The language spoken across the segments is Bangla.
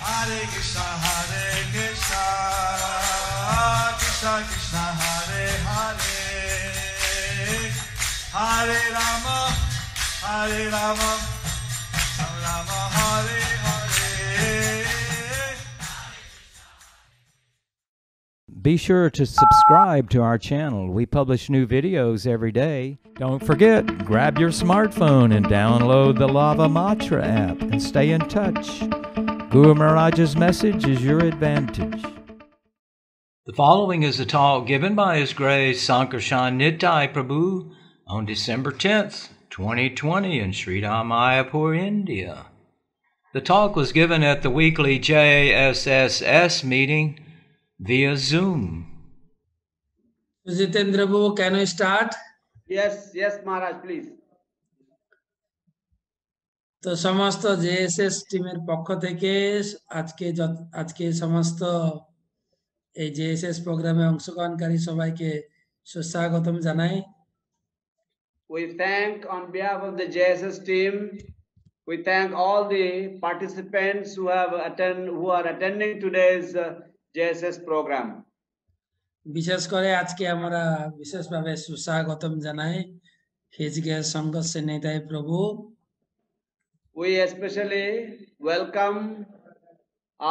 Hare Krishna, Krishna Krishna, Hare Hare, Hare Rama, Rama Rama, Hare Hare. Be sure to subscribe to our channel. We publish new videos every day. Don't forget, grab your smartphone and download the Lava Matra app and stay in touch. Guru Maharaj's message is your advantage. The following is a talk given by His Grace Sankarshan Nitai Prabhu on December 10th, 2020 in Sridham Mayapur, India. The talk was given at the weekly JSSS meeting via Zoom. Jitendra Babu, can we start? Yes, Maharaj, please. তো সমস্ত জেএসএস টিমের পক্ষ থেকে আজকে সমস্ত এই জেএসএস প্রোগ্রামে অংশগ্রহণকারী সবাইকে সুস্বাগতম জানাই। We thank on behalf of the JSS team, we thank all the participants who are attending today's JSS program. বিশেষ করে আজকে আমরা বিশেষভাবে সুস্বাগতম জানাই হিজ গ্রেস সংঘর্ষে নিতাই প্রভু। We especially welcome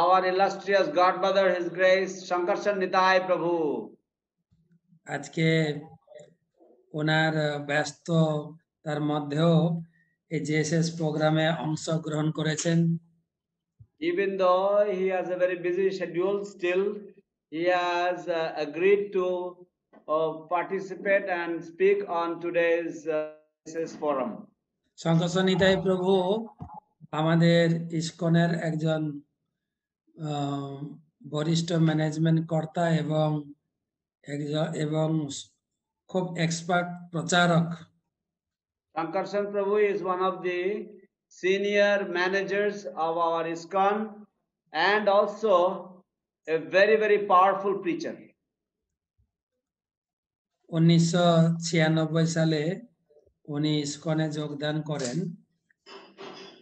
our illustrious godmother, His Grace Sankarshan Nitai Prabhu. আজকে ওনার ব্যস্ত তার মধ্যেও এই জেএসএস প্রোগ্রামে অংশগ্রহণ করেছেন। Even though he has a very busy schedule, still he has agreed to participate and speak on today's JSS forum. Shankarchandra Nitai প্রভু আমাদের ইসকনের একজন বরিষ্ঠ ম্যানেজমেন্ট কর্তা এবং খুব এক্সপার্ট প্রচারক। Sankarshan Prabhu is one of the senior managers of our ISKCON and also a very, very powerful preacher. 1996 সালে উনি ইসকনে যোগদান করেন।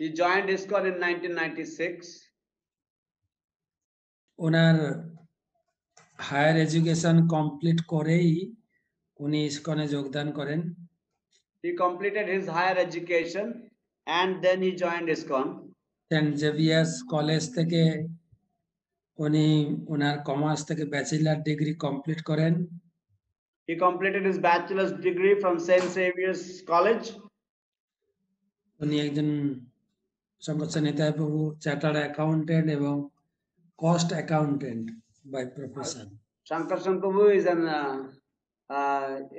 He joined ISKCON in 1996. ওনার হায়ার এডুকেশন কমপ্লিট করেই উনি ইসকনে যোগদান করেন। He completed his higher education and then he joined ISKCON. Saint Xavier's college থেকে উনি ওনার কমার্স থেকে ব্যাচেলর ডিগ্রি কমপ্লিট করেন। He completed his bachelor's degree from St. Xavier's College. উনি একজন শঙ্করচন্দ্র নিতাই প্রভু চার্টার্ড অ্যাকাউন্টেন্ট এবং cost accountant by profession. Sankarshan Prabhu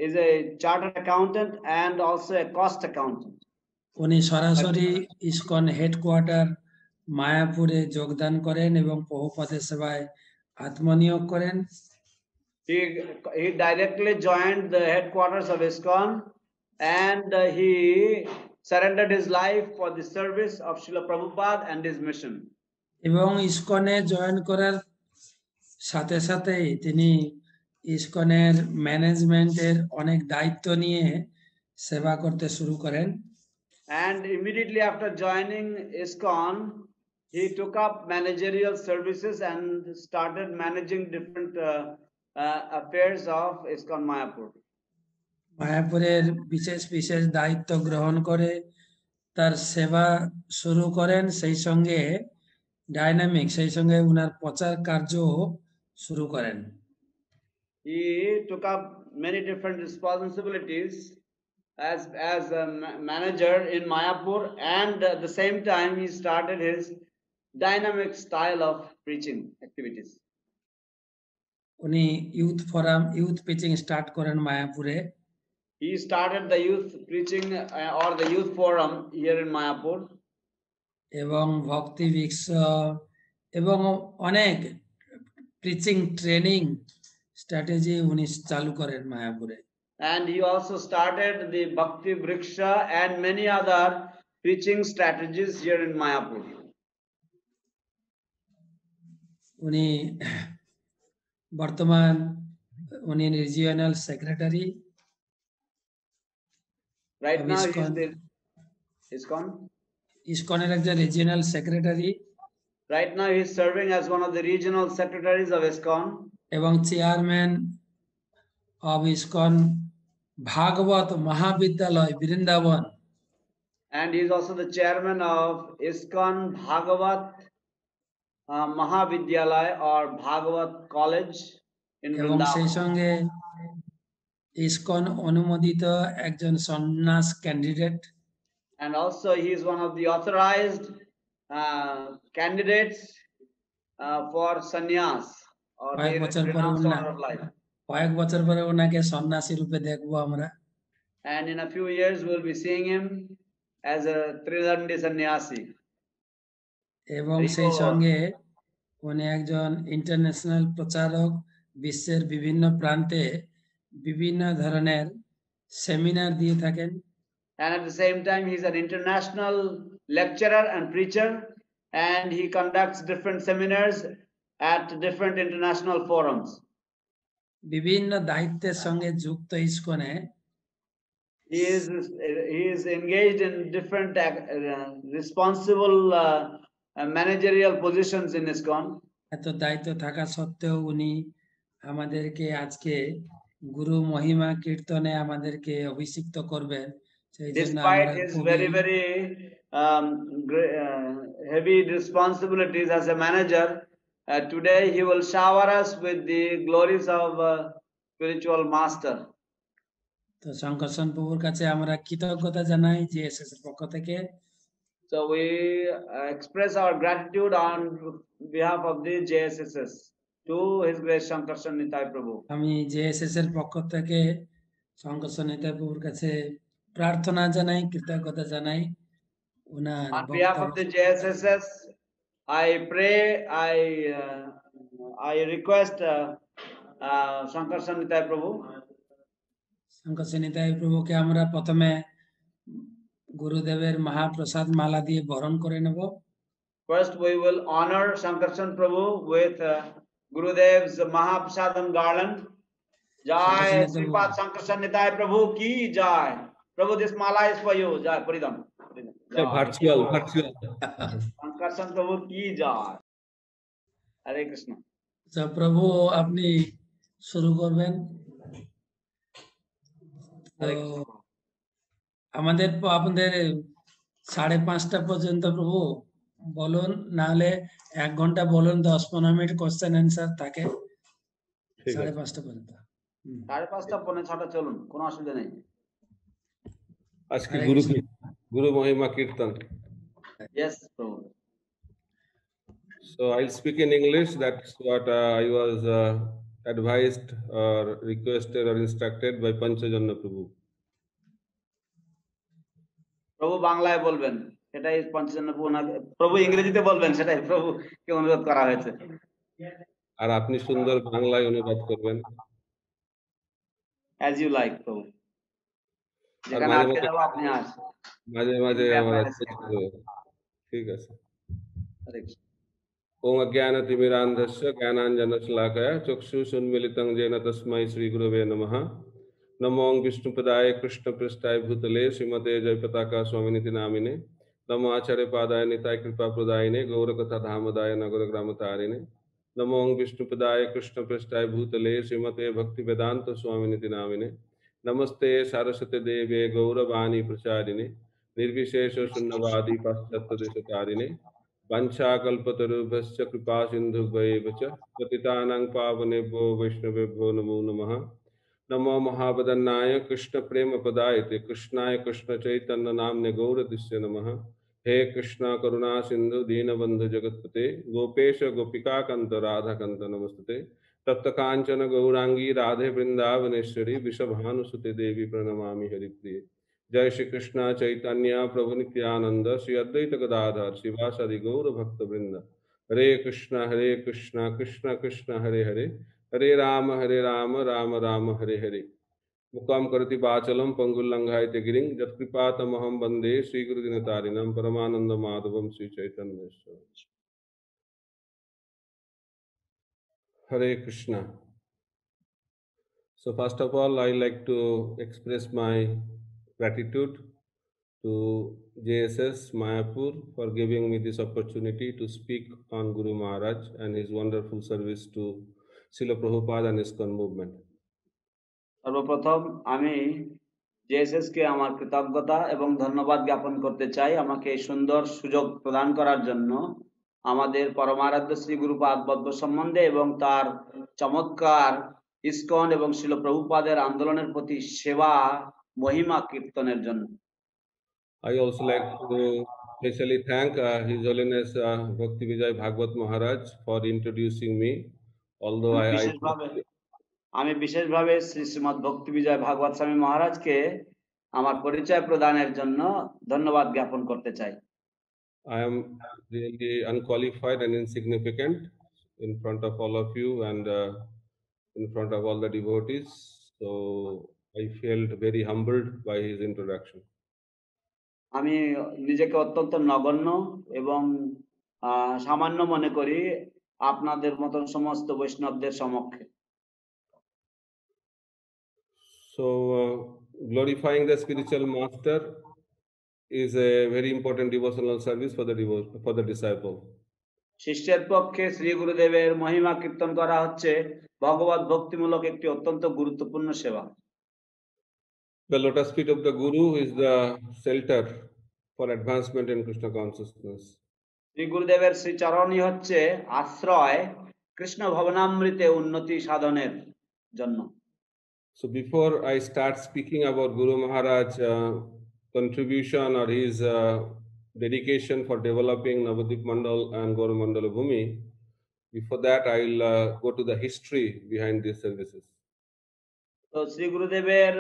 is a chartered accountant and also a cost accountant. উনি সরাসরি ইসকন হেডকোয়ার্টার মায়াপুরে যোগদান করেন এবং প্রভুপাদের সেবায় আত্মনিয়োগ করেন। He directly joined the headquarters of ISKCON and he surrendered his life for the service of Srila Prabhupada and his mission. এবং ইসকনে জয়েন করার সাথে সাথেই তিনি ইসকনের ম্যানেজমেন্টের অনেক দায়িত্ব নিয়ে সেবা করতে শুরু করেন। And immediately after joining ISKCON, he took up managerial services and started managing different affairs of ISKCON Mayapur. মায়াপুরের বিশেষ দায়িত্ব গ্রহণ করে তার সেবা শুরু করেন, সেই সঙ্গে উনার প্রচার কার্য শুরু করেন। He took up many different responsibilities as a manager in Mayapur, and at the same time he started his dynamic style of preaching activities. উনি ইউথ প্রিচিং স্টার্ট করেন মায়াপুরে। He started the youth preaching or the youth forum here in Mayapur. এবং ভক্তি বৃক্ষ এবং অনেক প্রিচিং ট্রেনিং স্ট্র্যাটেজি উনি চালু করেন মায়াপুরে। And he also started the Bhakti Vriksha and many other preaching strategies here in Mayapur. উনি বর্তমান উনি regional secretary. Right now he is the ISKCON. ইসকনের একজন regional secretary Right now, he is serving as one of the regional secretaries of ISKCON. এবং চেয়ারম্যান অব ইসকন ভাগবত মহাবিদ্যালয় Vrindavan. And he is also the chairman of ISKCON Bhagavat Mahavidyalaya or Bhagavat College in এবং সেই Vrindavan. সঙ্গে ইসকন অনুমোদিত একজন সন্ন্যাস candidate. And also he is one of the authorized candidates for sannyas or কয়েক the বছর পরে renounced order of life. কয়েক বছর পরে ওনাকে সন্ন্যাসী রূপে দেখবো আমরা। And in a few years we'll be seeing him as a Tridandi sannyasi. এবং সেই সঙ্গে উনি একজন ইন্টারন্যাশনাল প্রচারক, বিশ্বের বিভিন্ন প্রান্তে বিভিন্ন ধরনের সেমিনার দিয়ে থাকেন। And at the same time he's an international lecturer and preacher, and he conducts different seminars at different international forums. বিভিন্ন দায়িত্বের সঙ্গে যুক্ত ইসকনে। He is engaged in different responsible managerial positions in ISKCON. এত দায়িত্ব থাকা সত্ত্বেও উনি আমাদেরকে আজকে গুরু মহিমা কীর্তনে আমাদেরকে অভিষিক্ত করবেন। সেই জন্য Despite আমরা his খুবই very heavy responsibilities as a manager, today he will shower us with the glories of spiritual master. তো শঙ্করসন প্রভুর কাছে আমরা কৃতজ্ঞতা জানাই জিএসএস এর পক্ষ থেকে। So we express our gratitude on behalf of the JSSS to His Grace Shankarsan Nitai Prabhu. আমি জেএসএস এর পক্ষ থেকে শঙ্করসন নিতাই প্রভুর কাছে প্রার্থনা জানাই, কৃতজ্ঞতা জানাই। ওনার On behalf of the JSSS, I pray, I request Shankarsan Nitai Prabhu. শঙ্করসন Nitai প্রভুকে আমরা প্রথমে গুরুদেবের মহাপ্রসাদ মালা দিয়ে বরণ করে নেব। First, we will honor Shankarsan Prabhu with Gurudev's Mahaprasadam garland. Jai Sripad Shankarsan Nitai Prabhu ki jai. Prabhu, this mala is for you. Jai Paridam. Virtual. Shankarsan Prabhu ki jai. Hare Krishna. তো প্রভু আপনি শুরু করবেন। তো আমাদের আপনাদের 5:30 পর্যন্ত প্রভু বলুন, নাহলে 1 ঘন্টা বলুন, 10-15 মিনিট কোশ্চেন অ্যান্সার থাকে। 5:30 পর্যন্ত। 5:30 পৌনে 6টা চলুন, কোনো অসুবিধা নেই। আজকে গুরু মহিমা কীর্তন। Yes, Prabhu. So I'll speak in English. That's what I was advised or requested or instructed by Panchajanna Prabhu. প্রভু বাংলায় বলবেন, সেটাই পঞ্চজন্য প্রভু ইংরেজিতে বলবেন, সেটাই প্রভুকে অনুরোধ করা হয়েছে। আর আপনি সুন্দর বাংলায় অনুবাদ করবেন। As you like, প্রভু। যেখানে আটকে যাব আপনি আসেন। মাঝে মাঝে আমরা ঠিক আছে। ওম অজ্ঞানতিমিরান্ধস্য জ্ঞানাঞ্জনশলাকয়া চক্ষুষুন্মিলিতং येन তস্मै শ্রীগুরবে নমঃ। नमो विष्णुपदाय कृष्णपृष्ठाय भूतले श्रीमते जयपताका स्वामिनिति नामिने। नमो आचार्य पादाय निताय कृपा प्रदायिने गौरकथा धामदाय नगर ग्रामतारिणे। नमो विष्णुपदाय कृष्णपृष्ठाय भूतले श्रीमते भक्ति वेदांत स्वामिनिति नामिने। नमस्ते सारस्वते देवे गौरवाणी प्रचारिणे निर्विशेष शून्यवादी पाश्चात्य देशतारिणे। वंशाकल्पतरुभ्यश्च कृपा सिन्धुभ्यैव च पतितानां पावनेभ्यो वैष्णवेभ्यो नमो नमः। नमो महावदन्नाय कृष्ण प्रेम पदायते कृष्णाय कृष्ण चैतन्य नाम्ने गौरदिस्य नमः। हे कृष्णा करुणा सिंधु दीनबंधु जगत्पते गोपेश गोपिका कांत राधा कांत नमस्ते। तप्त कांचन गौरांगी राधे वृंदावनेश्वरी वृषभानुसुते देवी प्रणमामि हरिप्रिये। जय श्री कृष्ण चैतन्य प्रभु नित्यानंद श्री अद्वैत गदाधर शिवासादि गौर भक्त वृंद। हरे कृष्ण कृष्ण कृष्ण हरे हरे हरे राम राम राम हरे हरे। मुकाम करति वाचलम पंगुल्लंघायते गिरिं यत्कृपातमहं वंदे श्रीगुरुदिनतारिणं परमानंद माधवम Shri Chaitanya. Hare Krishna. So first of all, I like to express my gratitude to JSS Mayapur for giving me this opportunity to speak on Guru Maharaj and his wonderful service to Srila Prabhupada and ISKCON movement. সর্বপ্রথম আমি জেএসএস কে আমার কৃতজ্ঞতা এবং ধন্যবাদ জ্ঞাপন করতে চাই আমাকে এই সুন্দর সুযোগ প্রদান করার জন্য আমাদের পরমারাধ্য শ্রী গুরুপাদ বদ্ধ সম্বন্ধে এবং তার চমৎকার ইসকন এবং শ্রীল প্রভুপাদের আন্দোলনের প্রতি সেবা মহিমা কীর্তনের জন্য। I also like to specially thank His Holiness Bhakti Vijay Bhagwat Maharaj for introducing me. Although আমি বিশেষভাবে শ্রী শ্রীমৎ ভক্তি বিজয় ভাগবত স্বামী মহারাজকে আমার পরিচয় প্রদানের জন্য ধন্যবাদ জ্ঞাপন করতে চাই। I am really unqualified and insignificant in front of all of you and in front of all the devotees. So I felt very humbled by his introduction. আমি নিজেকে অত্যন্ত নগণ্য এবং সামান্য মনে করি আপনাদের মতন সমস্ত বৈষ্ণবদের সমক্ষে। So glorifying the spiritual master is a very important devotional service for the disciple. শিষ্যের পক্ষে শ্রী গুরুদেবের মহিমা কীর্তন করা হচ্ছে ভগবত ভক্তিমূলক একটি অত্যন্ত গুরুত্বপূর্ণ সেবা। The lotus feet of the Guru is the shelter for advancement in Krishna consciousness. Shri গুরুদেবের শ্রী চরণই হচ্ছে আশ্রয় কৃষ্ণ ভবনামৃতে উন্নতি সাধনের জন্য। So before I start speaking about Guru Maharaj contribution or his dedication for developing Navadvip Mandal and Gaura Mandala Bhumi, before that I'll go to the history behind these services. তো শ্রী গুরুদেবের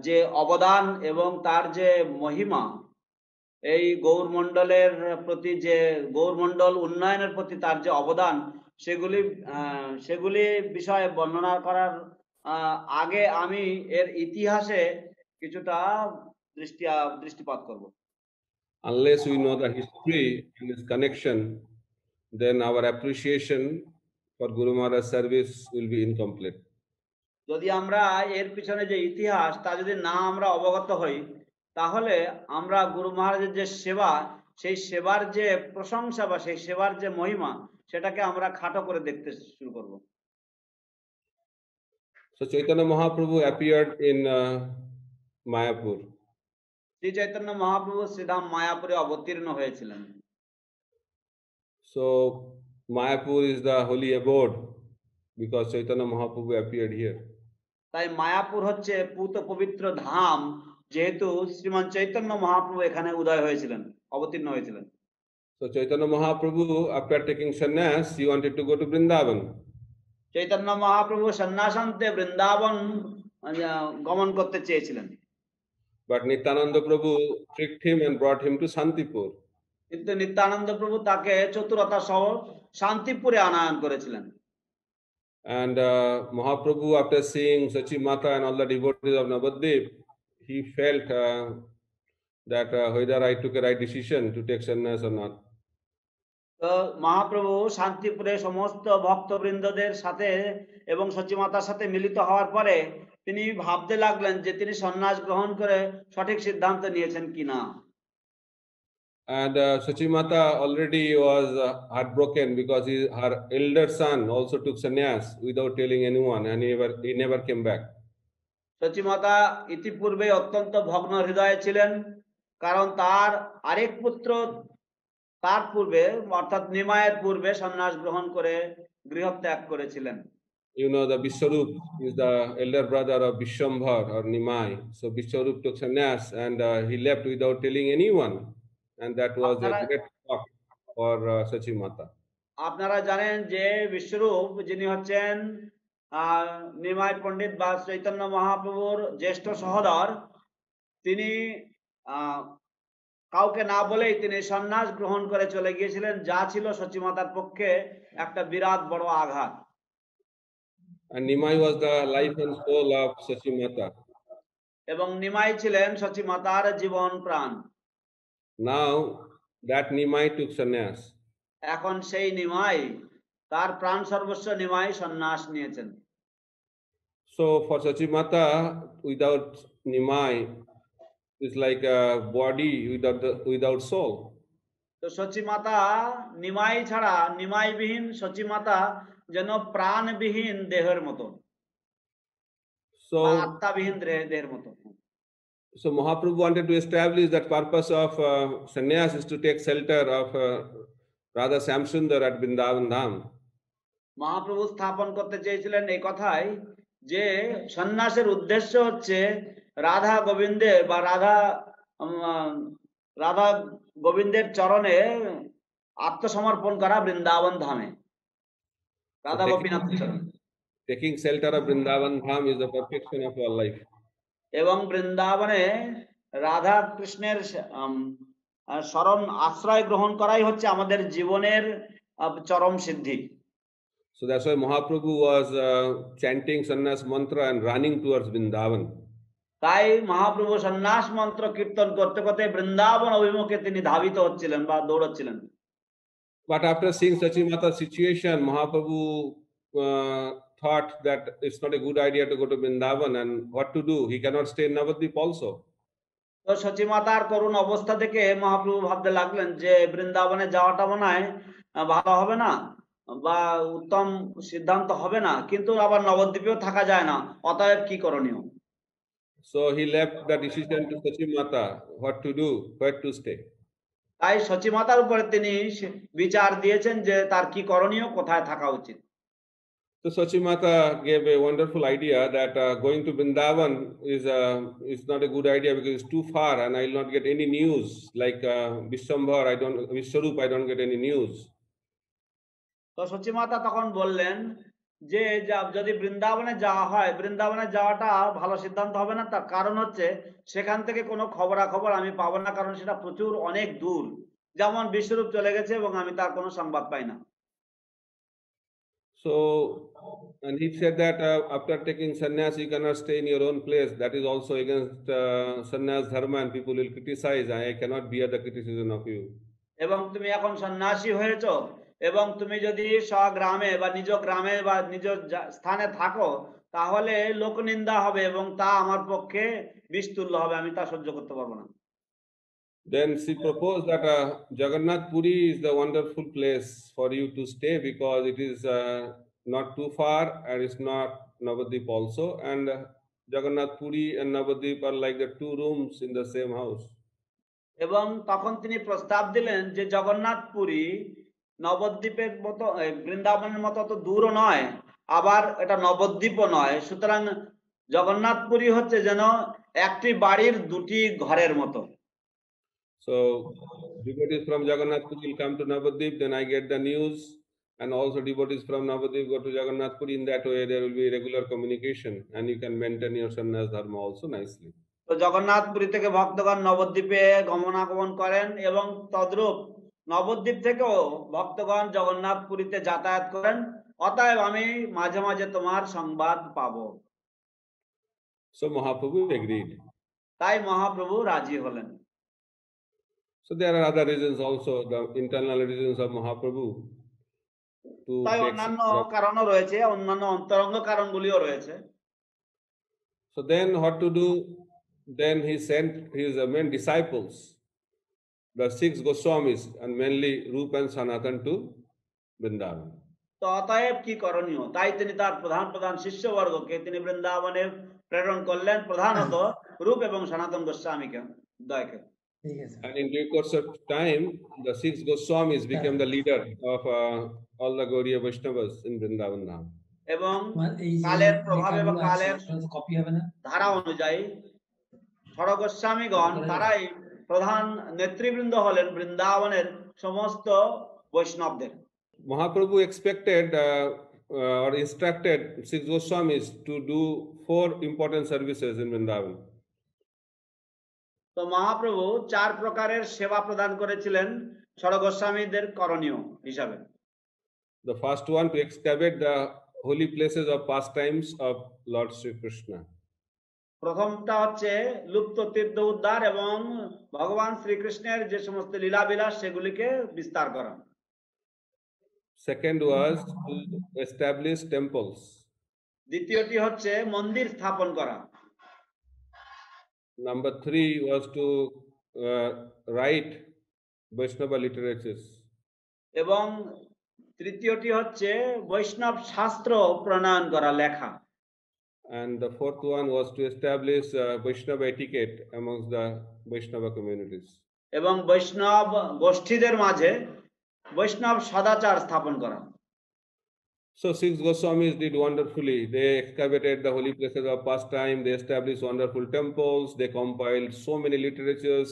যে অবদান এবং তার যে মহিমা এই গৌর মণ্ডলের প্রতি যে গৌর মণ্ডল উন্নয়নের প্রতি তার যে অবদান সেগুলি বিষয়ে বর্ণনা করার আগে আমি এর ইতিহাসে কিছুটা দৃষ্টিপাত করব। Unless we know the history and its connection, then our appreciation for Guru Maharaj service will be incomplete. যদি আমরা এর পিছনে যে ইতিহাস তা যদি না আমরা অবগত হই তাহলে আমরা গুরু মহারাজের যে সেবা সেই সেবার যে প্রশংসা বা সেই সেবার যে মহিমা সেটাকে আমরা খাটো করে দেখতে শুরু করব। So Chaitanya Mahaprabhu appeared in Mayapur. Shri Chaitanya Mahaprabhu Sridham মায়াপুরে অবতীর্ণ হয়েছিলেন। So Mayapur is the holy abode because Chaitanya Mahaprabhu appeared here. তাই মায়াপুর হচ্ছে পূত পবিত্র ধাম যেহেতু শ্রীমান চৈতন্য মহাপ্রভু এখানে উদয় হয়েছিলেন অবতীর্ণ হয়েছিলেন। So Chaitanya Mahaprabhu after taking sannyas he wanted to go to Vrindavan. Chaitanya Mahaprabhu সন্ন্যাসান্তে Vrindavan গমন করতে চেয়েছিলেন। But Nityananda Prabhu tricked him and brought him to Shantipur. কিন্তু নিত্যানন্দ প্রভু তাকে চতুরতা সহ শান্তিপুরে আনয়ন করেছিলেন। And Mahaprabhu, after seeing Sachi Mata and all the devotees of Navadvip, he felt that whether I took a right decision to take sannyas or not. তো মহাপ্রভু শান্তিপুরে সমস্ত ভক্তবৃন্দদের সাথে এবং সচি মাতার সাথে মিলিত হওয়ার পরে তিনি ভাবতে লাগলেন যে তিনি সন্ন্যাস গ্রহণ করে সঠিক সিদ্ধান্ত নিয়েছেন কিনা। And Sachi Mata already was heartbroken because her elder son also took sannyas without telling anyone, and he never came back. Sachi মাতা ইতিপূর্বে অত্যন্ত ভগ্ন হৃদয়ে ছিলেন কারণ তার আরেক পুত্র তার পূর্বে অর্থাৎ নিমায়ের পূর্বে সন্ন্যাস গ্রহণ করে গৃহত্যাগ করেছিলেন। You know, the Vishwarup is the elder brother of Vishwambhar or Nimai. So Vishwarup took sannyas and he left without telling anyone, and that was a great shock for Sachi Mata. আপনারা জানেন যে বিশ্বরূপ যিনি হচ্ছেন নিমাই পণ্ডিত বা চৈতন্য মহাপ্রভুর জ্যেষ্ঠ সহোদর, তিনি কাউকে না বলেই তিনি সন্ন্যাস গ্রহণ করে চলে গিয়েছিলেন, যা ছিল সচি মাতার পক্ষে একটা বিরাট বড় আঘাত। And Nimai was the life and soul of Sachi Mata. এবং নিমাই ছিলেন সচি মাতার জীবন প্রাণ। Now that Nimai took sannyas. এখন সেই নিমাই তার প্রাণ সর্বস্ব নিমাই সন্ন্যাস নিয়েছেন। So for Sachi Mata, without Nimai, is like a body without soul. তো সচী মাতা নিমাই ছাড়া, নিমাইবিহীন সচী মাতা যেন প্রাণবিহীন দেহের মতো বা So, আত্মাবিহীন দেহের মতো। so Mahaprabhu wanted to establish that purpose of sannyas is to take shelter of Radha Shamsundar at Vrindavan Dham. Mahaprabhu স্থাপন করতে চেয়েছিলেন এই কথাই যে সন্ন্যাসের উদ্দেশ্য হচ্ছে রাধা গোবিন্দের বা রাধা গোবিন্দের চরণে আত্মসমর্পণ করা বৃন্দাবন ধামে, রাধা গোপীনাথের চরণে। Taking shelter of Vrindavan Dham is the perfection of our life. এবং বৃন্দাবনে রাধা কৃষ্ণের শরণ আশ্রয় গ্রহণ করাই হচ্ছে আমাদের জীবনের চরম সিদ্ধি। So that's why Mahaprabhu was chanting sannyas mantra and running towards Vrindavan. তাই মহাপ্রভু সন্ন্যাস মন্ত্র কীর্তন করতে করতে বৃন্দাবন অভিমুখে তিনি ধাবিত হচ্ছিলেন বা দৌড়চ্ছিলেন। But after seeing Sachi Mata's situation, Mahaprabhu thought that it's not a good idea to go to Vrindavan, and what to do? He cannot stay in Navadvip also. তো সচী মাতার করুণ অবস্থা থেকে মহাপ্রভু ভাবতে লাগলেন যে বৃন্দাবনে যাওয়াটা মনে হয় ভালো হবে না বা উত্তম সিদ্ধান্ত হবে না, কিন্তু আবার নবদ্বীপেও থাকা যায় না, অতএব কি করণীয়? So he left the decision to Sachi Mata, what to do, where to stay. তাই সচী মাতার উপরে তিনি বিচার দিয়েছেন যে তার কি করণীয়, কোথায় থাকা উচিত। So Sachi Mata gave a wonderful idea that going to Vrindavan is not a good idea because it's too far and I will not get any news. Like Vishwambhar, Vishwarup, I don't get any news. তো সচী মাতা তখন বললেন যে যদি বৃন্দাবনে যাওয়া হয়, বৃন্দাবনে যাওয়াটা ভালো সিদ্ধান্ত হবে না। তার কারণ হচ্ছে সেখান থেকে কোনো খবরাখবর আমি পাবো না, কারণ সেটা প্রচুর অনেক দূর। যেমন বিশ্বরূপ চলে গেছে এবং আমি তার কোনো সংবাদ পাই না। So, and he said that after taking sannyas, you cannot stay in your own place. That is also against sannyas dharma, and people will criticize. I cannot bear the criticism of you. এবং তুমি এখন সন্ন্যাসী হয়েছো এবং তুমি যদি স্বগ্রামে বা নিজ গ্রামে বা নিজ স্থানে থাকো তাহলে লোকনিন্দা হবে এবং তা আমার পক্ষে বিষতুল্য হবে, আমি তা সহ্য করতে পারবো না। Then she proposed that Jagannath Puri is the wonderful place for you to stay because it is not too far and it's not Navadvip also, and Jagannath Puri and Navadvip are like the two rooms in the same house. এবং তখন তিনি প্রস্তাব দিলেন যে জগন্নাথ পুরী নবদ্বীপের মতো, বৃন্দাবনের মতো তো দূরও নয়, আবার এটা নবদ্বীপও নয়, সুতরাং জগন্নাথ পুরী হচ্ছে যেন একটি বাড়ির দুটি ঘরের মতো। So devotees from Jagannath Puri will come to Navadvip, then I get the news, and also devotees from Navadvip go to Jagannath Puri. In that way there will be regular communication and you can maintain your sannyas dharma also nicely. তো জগন্নাথ পুরী থেকে ভক্তগণ নবদ্বীপে গমনাগমন করেন এবং তদ্রূপ নবদ্বীপ থেকেও ভক্তগণ জগন্নাথ পুরীতে যাতায়াত করেন, অতএব আমি মাঝে মাঝে তোমার সংবাদ পাবো। So Mahaprabhu agreed. তাই মহাপ্রভু রাজি হলেন। So there are other reasons also, the internal reasons of Mahaprabhu to তাই take অন্যান্য shelter. কারণও রয়েছে, অন্যান্য অন্তরঙ্গ কারণগুলিও রয়েছে। So then what to do? Then he sent his main disciples, the 6 Goswamis, and mainly Rupa and Sanatan to Vrindavan. তো অতএব কি করণীয়? তাই তিনি তার প্রধান প্রধান শিষ্যবর্গকে তিনি বৃন্দাবনে প্রেরণ করলেন, প্রধানত রূপ এবং সনাতন গোস্বামীকে দয়কে। And in due course of time, the 6 Goswamis became the leader of all the Gauriya Vaishnavas in Vrindavan Dham. এবং কালের প্রভাবে বা কালের ধারা অনুযায়ী ষড় গোস্বামীগণ তারাই প্রধান নেতৃবৃন্দ হলেন বৃন্দাবনের সমস্ত বৈষ্ণবদের। Mahaprabhu expected or instructed 6 Goswamis to do 4 important services in Vrindavan. তো মহাপ্রভু 4 প্রকারের সেবা প্রদান করেছিলেন ষড় গোস্বামীদের করণীয় হিসাবে। The first one, to excavate the holy places of pastimes of Lord Sri Krishna. প্রথমটা হচ্ছে লুপ্ত তীর্থ উদ্ধার এবং ভগবান শ্রীকৃষ্ণের যে সমস্ত লীলাবিলাস সেগুলিকে বিস্তার করা। Second was to establish temples. দ্বিতীয়টি হচ্ছে মন্দির স্থাপন করা। Number 3 was to write Vaishnava literatures. এবং তৃতীয়টি হচ্ছে বৈষ্ণব শাস্ত্র প্রণয়ন করা, লেখা। And the fourth one was to establish Vaishnava etiquette amongst the Vaishnava communities. এবং বৈষ্ণব গোষ্ঠীদের মাঝে বৈষ্ণব সদাচার স্থাপন করা। So 6 Goswamis did wonderfully. They excavated the holy places of pastime. They established wonderful temples. They compiled so many literatures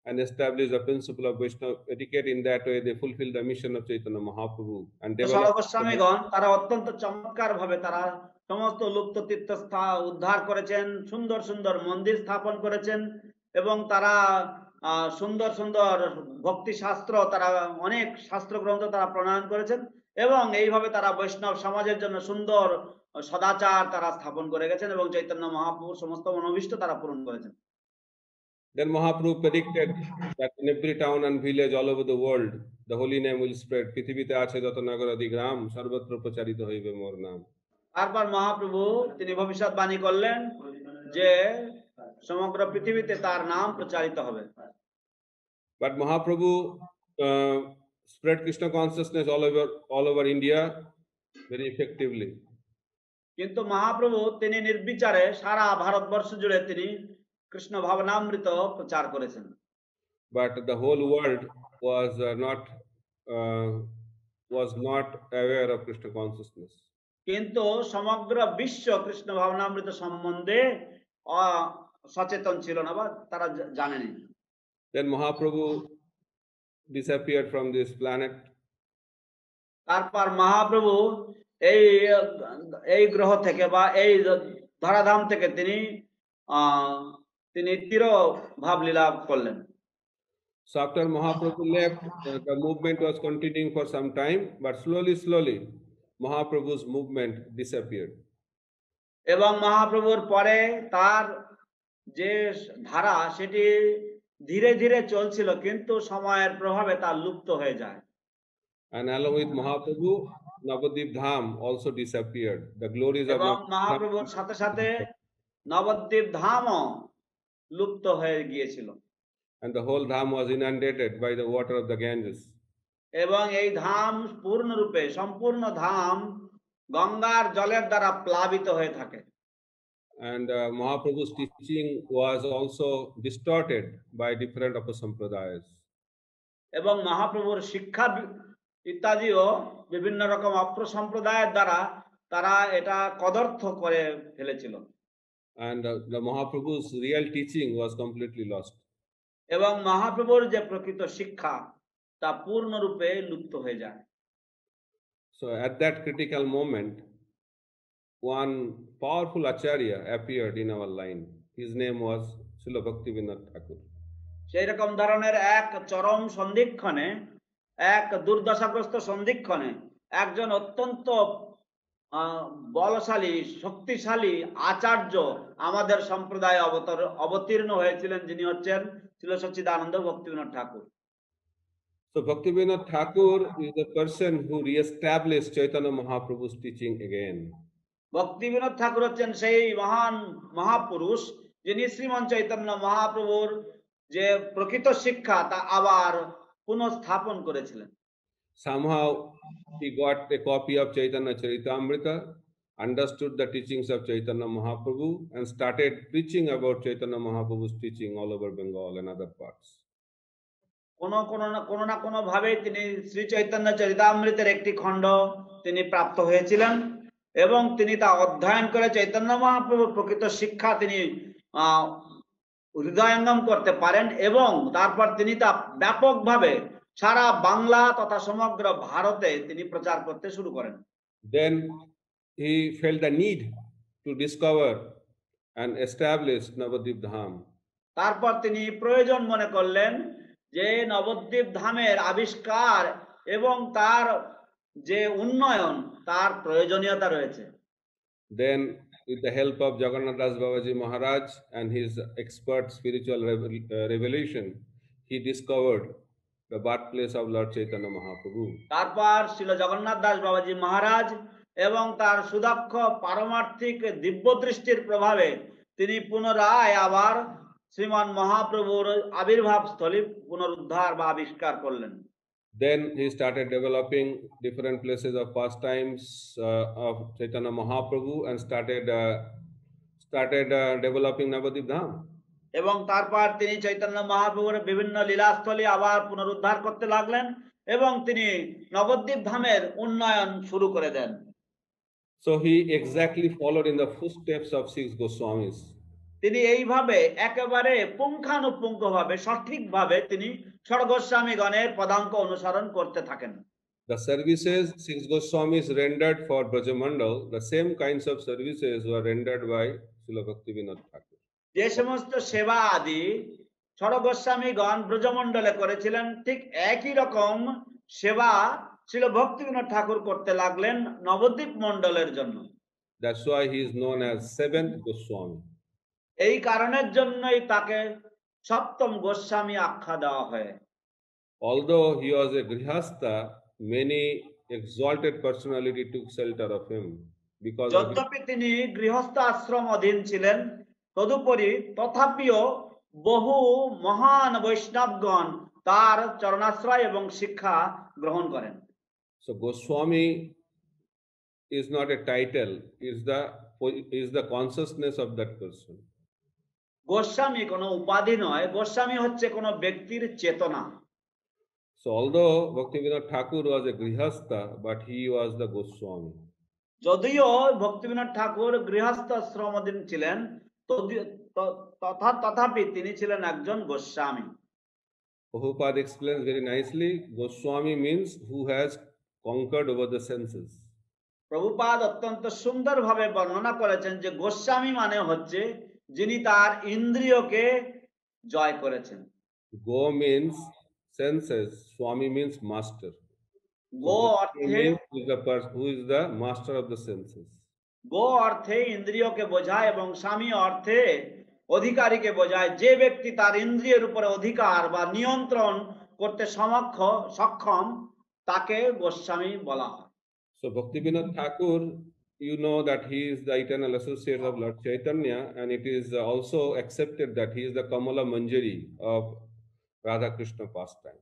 and established the principle of Vaishnava etiquette. In that way, they fulfilled the mission of Chaitanya Mahaprabhu and developed. গোস্বামীগণ তারা অত্যন্ত চমৎকার ভাবে তারা সমস্ত লুপ্ত তীর্থস্থান উদ্ধার করেছেন, সুন্দর সুন্দর মন্দির স্থাপন করেছেন এবং তারা সুন্দর সুন্দর ভক্তি শাস্ত্র, তারা অনেক শাস্ত্র গ্রন্থ তারা প্রণয়ন করেছেন এবং এইভাবে তারা বৈষ্ণব সমাজের জন্য সুন্দর সদাচার তারা স্থাপন করে গেছেন এবং চৈতন্য মহাপ্রভুর সমস্ত মনোভীষ্ট তারা পূরণ করেছেন। Then Mahaprabhu predicted that in every town and village all over the world, the holy name will spread. Prithibite ache joto nagar adi gram, sarvatra pracharito hoibe mor naam. তারপর মহাপ্রভু তিনি ভবিষ্যৎবাণী করলেন যে সমগ্র পৃথিবীতে তার নাম প্রচারিত হবে। But Mahaprabhu spread Krishna consciousness all over India very effectively. কিন্তু মহাপ্রভু তিনি নির্বিচারে সারা ভারতবর্ষ জুড়ে তিনি কৃষ্ণ ভাবনামৃত প্রচার করেছেন। But the whole world was not aware of Krishna consciousness. কিন্তু সমগ্র বিশ্ব কৃষ্ণ ভাবনামৃত সম্বন্ধে সচেতন ছিল না বা তারা জানেনি। Then Mahaprabhu disappeared from this planet. তারপর মহাপ্রভু এই গ্রহ থেকে বা এই ধরাধাম থেকে তিনি তির ভাব লীলা করলেন। So after Mahaprabhu left, the movement was continuing for some time, but slowly Mahaprabhu's movement disappeared. এবং মহাপ্রভুর পরে তার যে ধারা সেটি ধীরে ধীরে চলছিল কিন্তু সময়ের প্রভাবে তা লুপ্ত হয়ে যায়। And along with Mahaprabhu, Navadvip Dham also disappeared. The glories of মহাপ্রভুর সাথে সাথে নবদ্বীপ ধামও লুপ্ত হয়ে গিয়েছিল। And the whole dham was inundated by the water of the Ganges. এবং এই ধাম পূর্ণরূপে সম্পূর্ণ ধাম গঙ্গার জলের দ্বারা প্লাবিত হয়ে থাকে। And Mahaprabhu's teaching was also distorted by different upasampradayas. এবং মহাপ্রভুর শিক্ষা ইত্যাদিও বিভিন্ন রকম অপ্রসম্প্রদায়ের দ্বারা তারা এটা কদর্থ করে ফেলেছিল। And the Mahaprabhu's real teaching was completely lost. এবং মহাপ্রভুর যে প্রকৃত শিক্ষা তা পূর্ণরূপে লুপ্ত হয়ে যায়। So at that critical moment, one powerful acharya appeared in our line. His name was Srila Bhaktivinoda Thakur. সেই রকম ধরনের এক চরম সন্ধিক্ষণে, এক দুর্দশাগ্রস্ত সন্ধিক্ষণে একজন অত্যন্ত বলশালী শক্তিশালী আচার্য আমাদের সম্প্রদায়ে অবতীর্ণ হয়েছিলেন, যিনি হচ্ছেন শ্রীল সচ্চিদানন্দ ভক্তিবিনোদ ঠাকুর। So Bhaktivinoda Thakur is the person who re-established Chaitanya Mahaprabhu's teaching again. Bhaktivinod ঠাকুর হচ্ছেন সেই মহান মহাপুরুষ যিনি শ্রীমন চৈতন্য মহাপ্রভুর যে প্রকৃত শিক্ষা তা আবার পুনঃস্থাপন করেছিলেন। Somehow he got a copy of Chaitanya Charitamrita, understood the teachings of Chaitanya Mahaprabhu, and started preaching about Chaitanya Mahaprabhu's teaching all over Bengal and other parts. কোনো না কোনো ভাবে তিনি শ্রী চৈতন্য চরিতামৃতের একটি খণ্ড তিনি প্রাপ্ত হয়েছিলেন এবং তিনি তা অধ্যয়ন করে চৈতন্য মহাপ্রভুর প্রকৃত শিক্ষা তিনি হৃদয়ঙ্গম করতে পারেন এবং তারপর তিনি তা ব্যাপকভাবে সারা বাংলা তথা সমগ্র ভারতে তিনি প্রচার করতে শুরু করেন। Then he felt the need to discover and establish Navadvip Dham. তারপর তিনি প্রয়োজন মনে করলেন যে নবদ্বীপ ধামের আবিষ্কার এবং তার যে উন্নয়ন তার প্রয়োজনীয়তা রয়েছে। Then with the help of Jagannath Das Babaji Maharaj and his expert spiritual revelation, he discovered the birthplace of Lord Chaitanya Mahaprabhu. তারপর শ্রীল জগন্নাথ দাস বাবাজি মহারাজ এবং তার সুদক্ষ পারমার্থিক দিব্য দৃষ্টির প্রভাবে তিনি পুনরায় আবার শ্রীমান মহাপ্রভুর আবির্ভাব স্থলী পুনরুদ্ধার বা আবিষ্কার করলেন। Then he started developing different places of pastimes of Chaitanya Mahaprabhu and started developing Navadvip Dham. এবং তারপর তিনি চৈতন্য মহাপ্রভুর বিভিন্ন লীলাস্থলী আবার পুনরুদ্ধার করতে লাগলেন এবং তিনি নবদ্বীপ ধামের উন্নয়ন শুরু করে দেন। So he exactly followed in the footsteps of six Goswamis. তিনি এইভাবে একেবারে পুঙ্খানুপুঙ্খভাবে সঠিকভাবে তিনি ষড়গোস্বামীগণের পদাঙ্ক অনুসরণ করতে থাকেন। The services six Goswamis rendered for Brajamandal, the same kinds of services were rendered by Srila Bhaktivinoda Thakur. যে সমস্ত সেবা আদি ষড়গোস্বামীগণ ব্রজমণ্ডলে করেছিলেন ঠিক একই রকম সেবা শ্রীল ভক্তিবিনোদ ঠাকুর করতে লাগলেন নবদ্বীপ মণ্ডলের জন্য। That's why he is known as seventh Goswami. এই কারণের জন্যই তাকে সপ্তম গোস্বামী আখ্যা দেওয়া হয়। Although he was a grihastha, many exalted personality took shelter of him because of his যদ্যপি তিনি গৃহস্থ আশ্রম অধীন ছিলেন, তদুপরি তথাপিও বহু মহান বৈষ্ণবগণ তার চরণাশ্রয় এবং শিক্ষা গ্রহণ করেন। So Goswami is not a title, is the consciousness of that person. Goswami কোনো উপাধি নয়, গোস্বামী হচ্ছে কোনো ব্যক্তির চেতনা। So although Bhaktivinoda Thakur was a grihastha, but he was the Goswami. যদিও ভক্তিবিনোদ ঠাকুর গৃহস্থ আশ্রমাধীন ছিলেন, তথাপি তিনি ছিলেন একজন Goswami. Prabhupada explains very nicely, Goswami means who has conquered over the senses. Prabhupada অত্যন্ত সুন্দরভাবে বর্ণনা করেছেন যে গোস্বামী মানে হচ্ছে যিনি তার ইন্দ্রিয়কে জয় করেছেন। Go means senses, Swami means master. গো Goswami অর্থে means who is the master of the senses. গো অর্থে ইন্দ্রিয়কে বোঝায় এবং স্বামী অর্থে অধিকারীকে বোঝায়। যে ব্যক্তি তার ইন্দ্রিয়ের উপরে অধিকার বা নিয়ন্ত্রণ করতে সক্ষম তাকে গোস্বামী বলা হয়। So Bhaktivinoda Thakur, you know that he is the eternal associate of Lord Chaitanya, and it is also accepted that he is the Kamala Manjari of Radha Krishna pastime.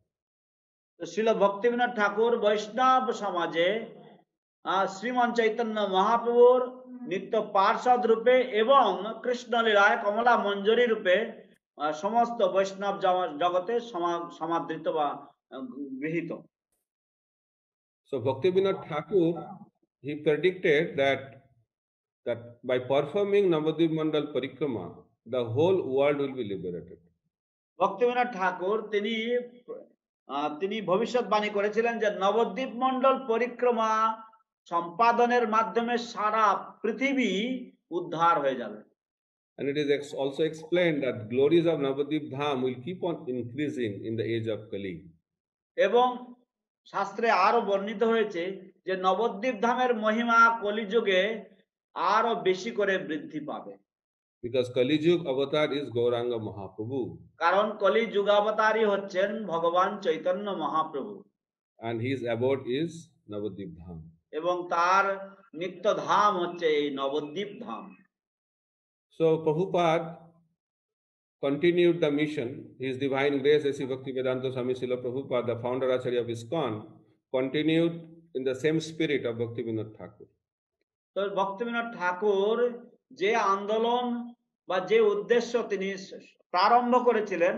Srila Bhaktivinod ঠাকুর বৈষ্ণব সমাজে শ্রীমন চৈতন্য মহাপ্রভুর নিত্য পার্ষদ রূপে এবং কৃষ্ণলীলায় কমলা মঞ্জরি রূপে সমস্ত বৈষ্ণব জগতে সমাদৃত বা গৃহীত। So Bhaktivinoda Thakur, he predicted that by performing Navadvip Mandal Parikrama, the whole world will be liberated. Bhaktivinod ঠাকুর তিনি ভবিষ্যৎবাণী করেছিলেন যে নবদ্বীপ মণ্ডল পরিক্রমা সম্পাদনের মাধ্যমে সারা পৃথিবী উদ্ধার হয়ে যাবে। And it is also explained that glories of Navadvip Dham will keep on increasing in the age of Kali. এবং শাস্ত্রে আরো বর্ণিত হয়েছে যে নবদ্বীপ ধামের মহিমা কলিযুগে আরো বেশি করে বৃদ্ধি পাবে। Because Kali Yug avatar is Gauranga Mahaprabhu. কারণ কলি যুগাবতারই হচ্ছেন ভগবান Chaitanya Mahaprabhu. And his abode is Navadvip Dham. এবং তার নিত্য ধাম হচ্ছে এই নবদ্বীপ ধাম। So Prabhupada continued the mission. His divine grace, A.C. Bhaktivedanta Swami Srila Prabhupada, the founder Acharya of ISKCON, continued in the same spirit of Bhaktivinoda Thakur. তো ভক্তিবিনোদ ঠাকুর যে আন্দোলন বা যে উদ্দেশ্য তিনি প্রারম্ভ করেছিলেন,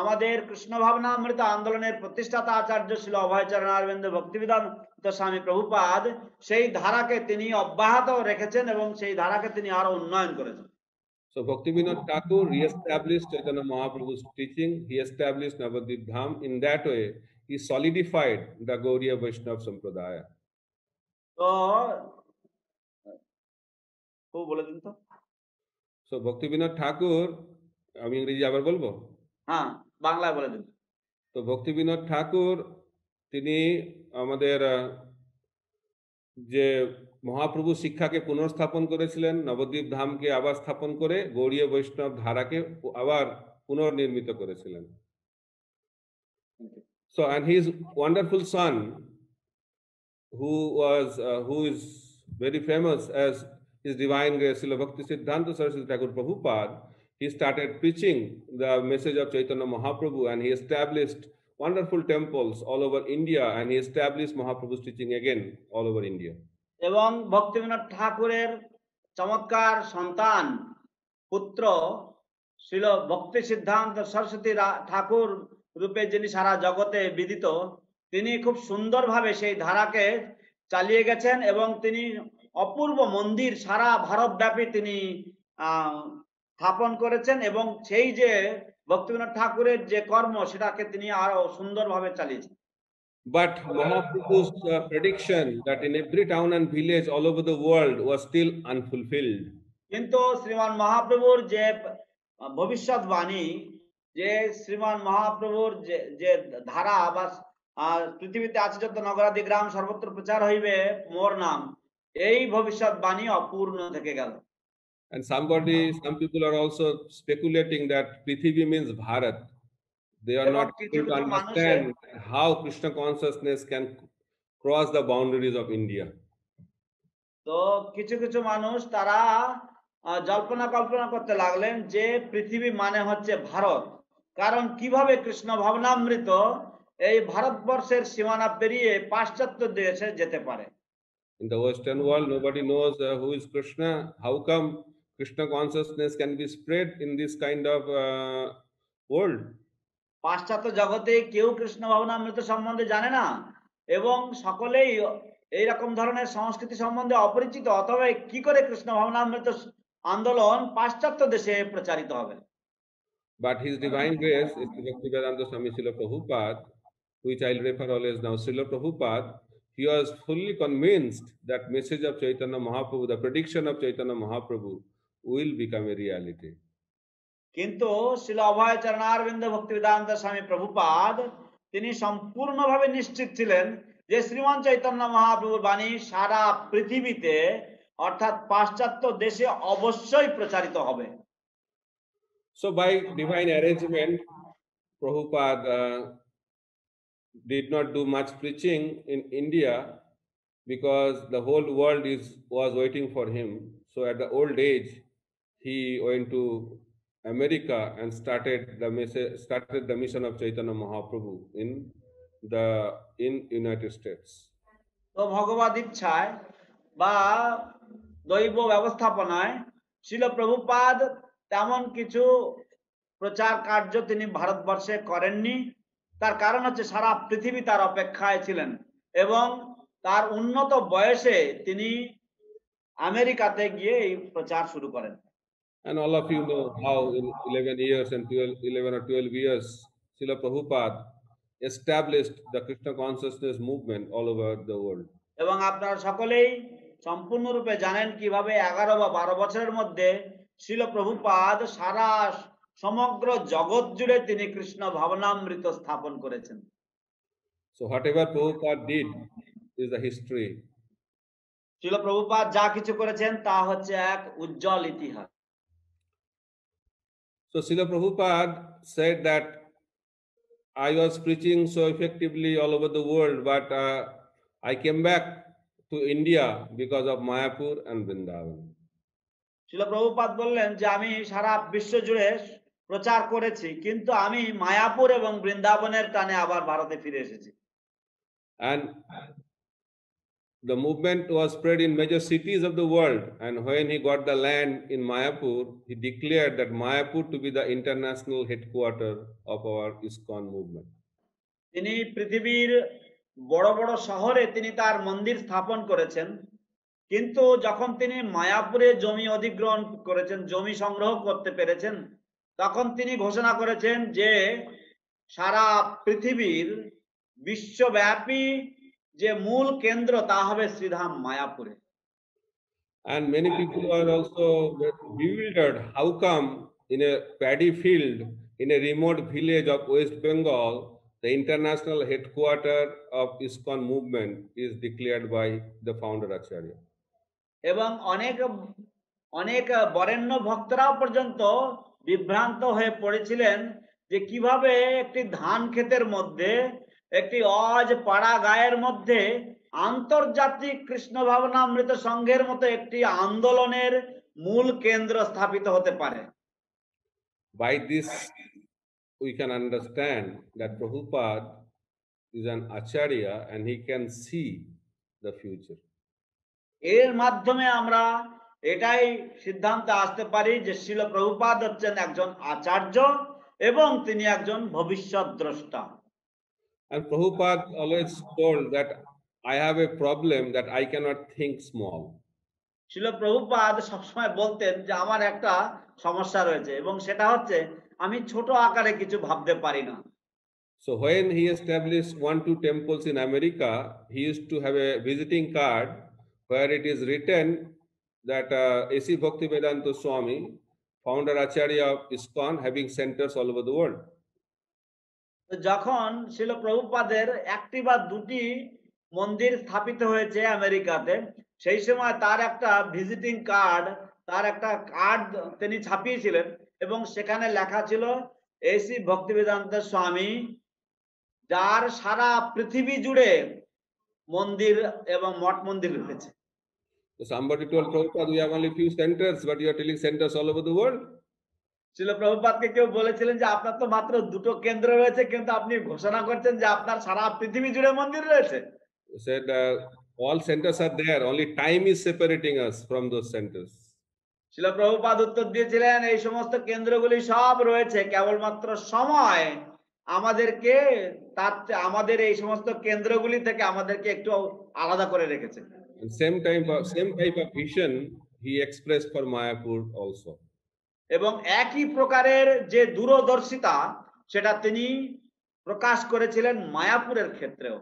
আমাদের কৃষ্ণ ভাবনামৃত আন্দোলনের প্রতিষ্ঠাতা আচার্য ছিল অভয়চরণ অরবিন্দ ভক্তিবেদান্ত স্বামী প্রভুপাদ, সেই ধারাকে তিনি অব্যাহত রেখেছেন এবং সেই ধারাকে তিনি আরো উন্নয়ন করেছেন। So Bhaktivinoda Thakur re-established Chaitanya Mahaprabhu's teaching. He established Navadvip Dham. In that way, he solidified the Gauriya Vaishnava Sampradaya. তো বলে দিন তো। So Bhaktivinoda Thakur, আমি ইংরেজি আবার বলবো? হ্যাঁ, বাংলায় বলে দিন। তো Bhaktivinoda Thakur তিনি আমাদের যে মহাপ্রভু শিক্ষাকে পুনর্স্থাপন করেছিলেন, নবদ্বীপ ধামকে আবার স্থাপন করে গৌড়ীয় বৈষ্ণব ধারাকে আবার পুনর্নির্মিত করেছিলেন। So and his wonderful son, who is very famous as His Divine Grace Srila Bhakti Siddhanta Saraswati Thakur Prabhupada, he started preaching the message of Chaitanya Mahaprabhu, and he established wonderful temples all over India, and he established Mahaprabhu's teaching again all over India. এবং ভক্তিবিনোদ ঠাকুরের চমৎকার সন্তান পুত্র শ্রীল ভক্তি সিদ্ধান্ত সরস্বতী ঠাকুর রূপে যিনি সারা জগতে বিদিত, তিনি খুব সুন্দরভাবে সেই ধারাকে চালিয়ে গেছেন এবং তিনি অপূর্ব মন্দির সারা ভারতব্যাপী তিনি স্থাপন করেছেন এবং সেই যে ভক্তিবিনোদ ঠাকুরের যে কর্ম সেটাকে তিনি আরো সুন্দরভাবে চালিয়েছেন। But Mahaprabhu's prediction that in every town and village all over the world was still unfulfilled. কিন্তু শ্রীমান মহাপ্রভুর যে ভবিষ্যৎবাণী, যে শ্রীমান মহাপ্রভুর যে ধারা বা পৃথিবীতে আছে যত নগরাদি গ্রাম সর্বত্র প্রচার হইবে মোর নাম, এই ভবিষ্যৎবাণী অপূর্ণ থেকে গেল। And some people are also speculating that Prithvi means Bharat. They are not able to understand how Krishna consciousness can cross the boundaries of India. তো কিছু কিছু মানুষ তারা জল্পনা কল্পনা করতে লাগলেন যে পৃথিবী মানে হচ্ছে ভারত, কারণ কিভাবে কৃষ্ণ ভাবনামৃত এই ভারতবর্ষের সীমানা পেরিয়ে পাশ্চাত্য দেশে যেতে পারে। In the Western world, nobody knows who is Krishna. How come Krishna consciousness can be spread in this kind of world? পাশ্চাত্য জগতে কেউ কৃষ্ণ ভাবনামৃত সম্বন্ধে জানে না এবং সকলেই এইরকম ধরনের সংস্কৃতি সম্বন্ধে অপরিচিত, অথবা কি করে কৃষ্ণ ভাবনামৃত আন্দোলন পাশ্চাত্য দেশে প্রচারিত হবে। But His Divine Grace, Bhaktivedanta Swami Srila Prabhupada, which I'll refer always now, Srila Prabhupada, he was fully convinced that message of Chaitanya Mahaprabhu, the prediction of Chaitanya Mahaprabhu, will become a reality. কিন্তু শ্রীল অভয় চরণারবিন্দ ভক্তিবেদান্ত স্বামী প্রভুপাদ তিনি সম্পূর্ণভাবে নিশ্চিত ছিলেন যে শ্রীমান চৈতন্য মহাপ্রভুর বাণী সারা পৃথিবীতে অর্থাৎ পাশ্চাত্য দেশে অবশ্যই প্রচারিত হবে। So by divine arrangement, Prabhupada did not do much preaching in India because the whole world was waiting for him. So at the old age, he went to America and started the mission of Chaitanya Mahaprabhu in United States. তো ভগবদ ইচ্ছায় বা দৈব ব্যবস্থাপনায় শ্রীল প্রভুপাদ তেমন কিছু প্রচার কার্য তিনি ভারতবর্ষে করেননি। তার কারণ হচ্ছে সারা পৃথিবী তার অপেক্ষায় ছিলেন এবং তার উন্নত বয়সে তিনি আমেরিকাতে গিয়ে এই প্রচার শুরু করেন। And all of you know how in 11 or 12 years, Srila Prabhupada established the Krishna consciousness movement all over the world. এবং আপনারা সকলেই সম্পূর্ণরূপে জানেন কিভাবে 11 বা 12 বছরের মধ্যে শ্রীল প্রভুপাদ সারা সমগ্র জগৎ জুড়ে তিনি কৃষ্ণ ভাবনামৃত স্থাপন করেছেন। So whatever Prabhupada did is the history. Srila Prabhupada যা কিছু করেছেন তা হচ্ছে এক উজ্জ্বল ইতিহাস। So Srila Prabhupada said that I was preaching so effectively all over the world, but I came back to India because of Mayapur and Vrindavan. Srila Prabhupada বললেন যে আমি সারা বিশ্ব জুড়ে প্রচার করেছি, কিন্তু আমি মায়াপুর এবং বৃন্দাবনের টানে আবার ভারতে ফিরে এসেছি। And the movement was spread in major cities of the world, and when he got the land in Mayapur, he declared that Mayapur to be the international headquarter of our ISKCON movement. তিনি পৃথিবীর বড় বড় শহরে তিনি তার মন্দির স্থাপন করেছেন, কিন্তু যখন তিনি মায়াপুরে জমি অধিগ্রহণ করেছেন, জমি সংগ্রহ করতে পেরেছেন, তখন তিনি ঘোষণা করেছেন যে সারা পৃথিবীর বিশ্বব্যাপী যে মূল কেন্দ্র তা হবে শ্রীধাম মায়াপুরে। And many people are also bewildered. How come in a paddy field in a remote village of West Bengal, the international headquarter of ISKCON movement is declared by the founder Acharya? এবং অনেক বরেণ্য ভক্তরাও পর্যন্ত বিভ্রান্ত হয়ে পড়েছিলেন যে কিভাবে একটি ধান ক্ষেতের মধ্যে, একটি অজ পাড়া গায়ের মধ্যে আন্তর্জাতিক কৃষ্ণ ভাবনামৃত সংঘের মতো একটি আন্দোলনের মূল কেন্দ্র স্থাপিত হতে পারে। By this, we can understand that Prabhupada is an acharya and he can see the future. এর মাধ্যমে আমরা এটাই সিদ্ধান্তে আসতে পারি যে শিল প্রভুপাদ হচ্ছেন একজন আচার্য এবং তিনি একজন ভবিষ্যৎ দ্রষ্টা। And Prabhupada always told that I have a problem that I cannot think small. শিল প্রভুপাদ সবসময় বলতেন যে আমার একটা সমস্যা রয়েছে এবং সেটা হচ্ছে আমি ছোট আকারে কিছু ভাবতে পারি না। So when he established 1-2 temples in America, he used to have a visiting card where it is written that A.C. Bhaktivedanta Swami, founder Acharya of ISKCON, having centers all over the world. যখন শিল প্রভুপাদের একটি বা দুটি মন্দির স্থাপিত হয়েছে আমেরিকাতে, সেই সময় তার একটা ভিজিটিং কার্ড, তার একটা কার্ড তিনি ছাপিয়েছিলেন এবং সেখানে লেখা ছিল এসি ভক্তিবেদান্ত স্বামী, যার সারা পৃথিবী জুড়ে মন্দির এবং মঠ মন্দির রয়েছে। So somebody told Prabhupada, we have only few centers, but you are telling centers all over the world. শিল প্রভুপাদকে কেউ বলেছিলেন যে আপনার তো মাত্র দুটো কেন্দ্র রয়েছে, কিন্তু আপনি ঘোষণা করছেন যে আপনার সারা পৃথিবী জুড়ে মন্দির রয়েছে। He said all centers are there, only time is separating us from those centers. শিল প্রভুপাদ উত্তর দিয়েছিলেন এই সমস্ত কেন্দ্রগুলি সব রয়েছে, কেবলমাত্র সময় আমাদেরকে আমাদের এই সমস্ত কেন্দ্রগুলি থেকে আমাদেরকে একটু আলাদা করে রেখেছে। And same type of vision he expressed for Mayapur also. এবং একই প্রকারের যে দূরদর্শিতা সেটা তিনি প্রকাশ করেছিলেন মায়াপুরের ক্ষেত্রেও।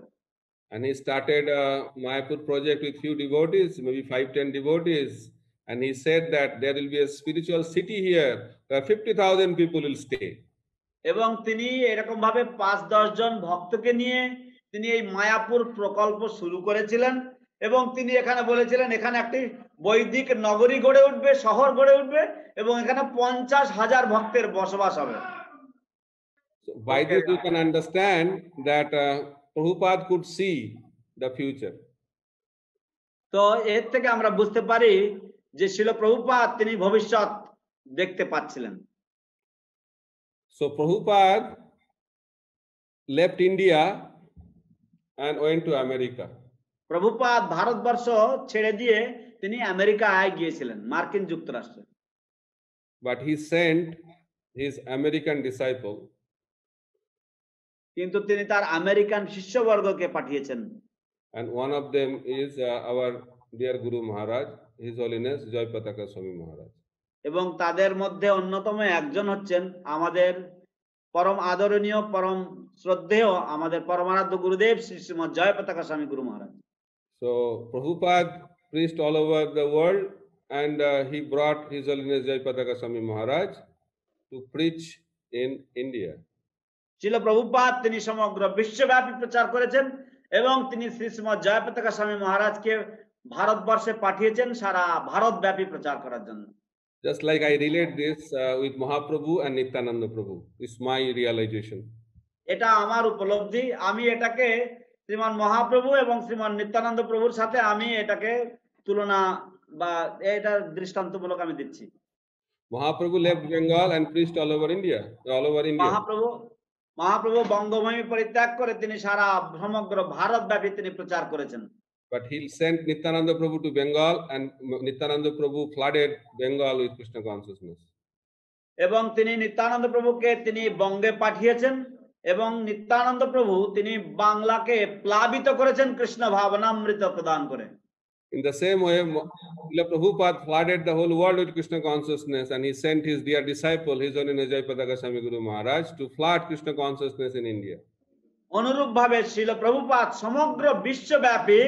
And he started a Mayapur project with few devotees, maybe 5-10 devotees. And he said that there will be a spiritual city here where 50,000 people will stay. এবং তিনি এরকম ভাবে 5-10 জন ভক্তকে নিয়ে তিনি এই মায়াপুর প্রকল্প শুরু করেছিলেন এবং তিনি এখানে বলেছিলেন এখানে একটি বৈদিক নগরী গড়ে উঠবে, শহর গড়ে উঠবে এবং এখানে 50,000 ভক্তের বসবাস হবে। So by this you can understand that Prabhupada could see the future. তো এর থেকে আমরা বুঝতে পারি যে শিল প্রভুপাদ তিনি ভবিষ্যৎ দেখতে পাচ্ছিলেন। So Prabhupada left India and went to America. Prabhupada Bharatvarsha ছেড়ে দিয়ে তিনি আমেরিকায় গিয়েছিলেন, মার্কিন যুক্তরাষ্ট্রে। But he sent his American disciple. কিন্তু তিনি তার আমেরিকান শিষ্যবর্গকে পাঠিয়েছেন। And one of them is our dear Guru Maharaj, His Holiness Jayapataka Swami Maharaj. এবং তাদের মধ্যে অন্যতম একজন হচ্ছেন আমাদের পরম আদরণীয়, পরম শ্রদ্ধেয় আমাদের পরমারাধ্য গুরুদেব শ্রী শ্রীমৎ জয়পতাকা স্বামী গুরু মহারাজ। So Prabhupada preached all over the world, and he brought His Holiness Jayapataka Swami Maharaj to preach in India. শিল প্রভুপাদ তিনি সমগ্র বিশ্বব্যাপী প্রচার করেছেন এবং তিনি শ্রী শ্রীমৎ জয়পতাকা স্বামী মহারাজকে ভারতবর্ষে পাঠিয়েছেন সারা ভারতব্যাপী প্রচার করার জন্য। Just like I relate this with Mahaprabhu and Nityananda Prabhu. It's my realization. এটা আমার উপলব্ধি, আমি এটাকে শ্রীমান মহাপ্রভু এবং শ্রীমান নিত্যানন্দ প্রভুর সাথে আমি এটাকে তুলনা বা এটা দৃষ্টান্তমূলক আমি দিচ্ছি। Mahaprabhu left Bengal and preached all over India. Mahaprabhu বঙ্গভূমি পরিত্যাগ করে তিনি সারা সমগ্র ভারতব্যাপী তিনি প্রচার করেছেন। But he sent Nityananda Prabhu to Bengal, and Nityananda Prabhu flooded Bengal with Krishna consciousness. এবং তিনি নিত্যানন্দ প্রভুকে তিনি বঙ্গে পাঠিয়েছেন এবং নিত্যানন্দ প্রভু তিনি বাংলাকে প্লাবিত করেছেন কৃষ্ণ ভাবনামৃত প্রদান করে। In the same way, Prabhupada flooded the whole world with Krishna consciousness, and he sent his dear disciple, His Holiness Jayapataka Swami Guru Maharaj, to flood Krishna consciousness in India. অনুরূপ ভাবে শিল প্রভুপাদ সমগ্র বিশ্বব্যাপী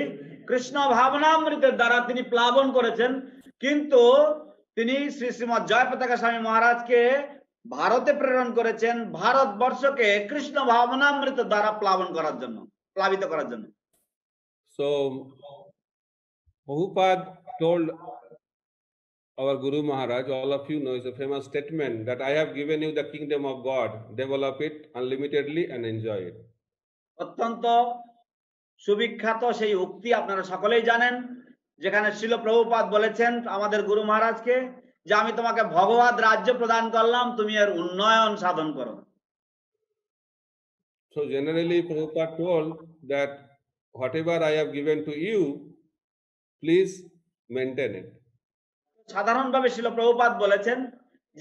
কৃষ্ণ ভাবনামৃতের দ্বারা তিনি প্লাবন করেছেন, কিন্তু তিনি শ্রী শ্রীমৎ জয়পতাকা স্বামী মহারাজকে ভারতে প্রেরণ করেছেন ভারতবর্ষকে কৃষ্ণ ভাবনামৃত দ্বারা প্লাবিত করার জন্য। So Prabhupada told our Guru Maharaj, all of you know, is a famous statement that I have given you the kingdom of God, develop it unlimitedly and enjoy it. অত্যন্ত সুবিখ্যাত সেই উক্তি আপনারা সকলেই জানেন, যেখানে শিল প্রভুপাদ বলেছেন আমাদের গুরু মহারাজকে যে আমি তোমাকে ভগবত রাজ্য প্রদান করলাম, তুমি এর উন্নয়ন সাধন করো। So generally Prabhupada told that whatever I have given to you, please maintain it. সাধারণভাবে শ্রীল প্রভুপাদ বলেছেন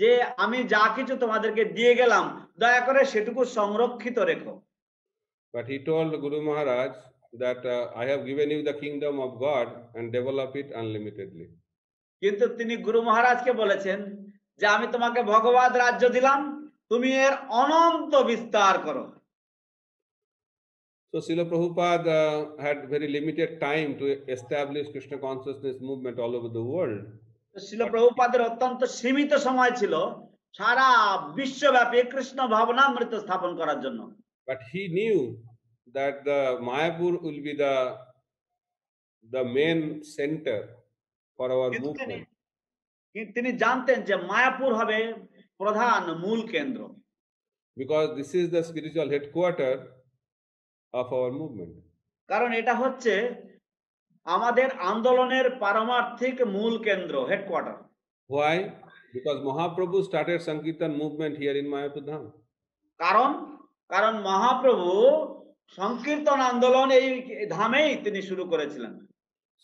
যে আমি যা কিছু তোমাদেরকে দিয়ে গেলাম দয়া করে সেটুকু সংরক্ষিত রেখো। But he told Guru Maharaj that I have given you the kingdom of God and develop it unlimitedly. কিন্তু তিনি গুরু মহারাজকে বলেছেন যে আমি তোমাকে ভগবত রাজ্য দিলাম, তুমি এর অনন্ত বিস্তার করো। So Srila Prabhupada had very limited time to establish Krishna consciousness movement all over the world. Srila প্রভুপাদের অত্যন্ত সীমিত সময় ছিল সারা বিশ্বব্যাপী কৃষ্ণ ভাবনামৃত স্থাপন করার জন্য। But he knew that the Mayapur will be the main center for our কিন্তু movement. তিনি জানতেন যে মায়াপুর হবে প্রধান মূল কেন্দ্র, Because this is the spiritual headquarter of our movement. কারণ এটা হচ্ছে আমাদের আন্দোলনের পারমার্থিক মূল কেন্দ্র, headquarter. Why? Because Mahaprabhu started Sankirtan movement here in Mayapur Dham. কারণ মহাপ্রভু সংকীর্তন আন্দোলন এই ধামেই তিনি শুরু করেছিলেন।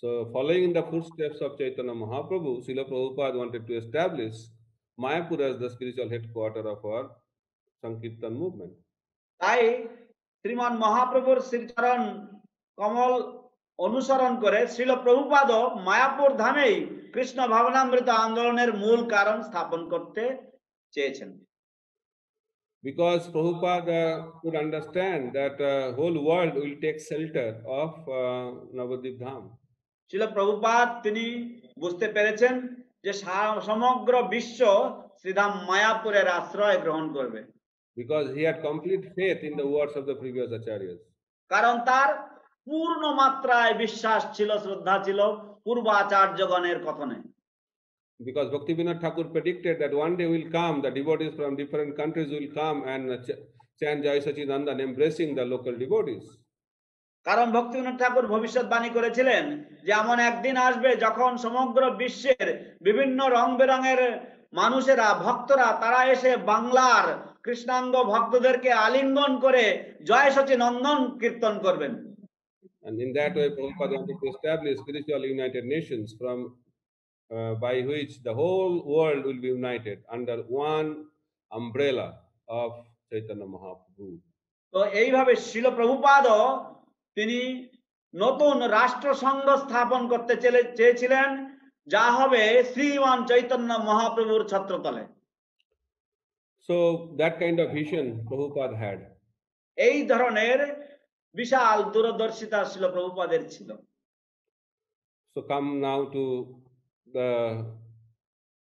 So following in the footsteps of Chaitanya Mahaprabhu, Srila Prabhupada wanted to establish Mayapur as the spiritual headquarter of our Sankirtan movement. তাই শ্রীমান মহাপ্রভুর শ্রীচরণ কমল অনুসরণ করে শ্রীল প্রভুপাদও মায়াপুর ধামেই কৃষ্ণ ভাবনামৃত আন্দোলনের মূল কারণ স্থাপন করতে চেয়েছেন। Because Prabhupada could understand that whole world will take shelter of Navadvip Dham. Srila Prabhupada তিনি বুঝতে পেরেছেন যে সমগ্র বিশ্ব শ্রীধাম মায়াপুরের আশ্রয় গ্রহণ করবে। Because he had complete faith in the words of the previous acharyas. কারণ তার পূর্ণ মাত্রায় বিশ্বাস ছিল, শ্রদ্ধা ছিল পূর্ব আচার্যগণের কথনে। Because Bhaktivinoda Thakur predicted that one day will come, the devotees from different countries will come and chant Jai Sachidananda, embracing the local devotees. কারণ ভক্তিবিনোদ ঠাকুর ভবিষ্যৎবাণী করেছিলেন যে এমন একদিন আসবে যখন সমগ্র বিশ্বের বিভিন্ন রং বেরঙের মানুষেরা, ভক্তরা তারা এসে বাংলার কৃষ্ণাঙ্গ ভক্তদেরকে আলিঙ্গন করে জয় সচি নন্দন কীর্তন করবেন। And in that way, Prabhupada wanted to establish spiritual United Nations by which the whole world will be united under one umbrella of Chaitanya Mahaprabhu. তো এইভাবে শ্রীল প্রভুপাদও তিনি নতুন রাষ্ট্রসংঘ স্থাপন করতে চেয়েছিলেন, যা হবে শ্রীমান চৈতন্য মহাপ্রভুর ছত্রতলে। So that kind of vision Prabhupada had. এই ধরনের বিশাল দূরদর্শিতা শ্রীল প্রভুপাদের ছিল। So come now to the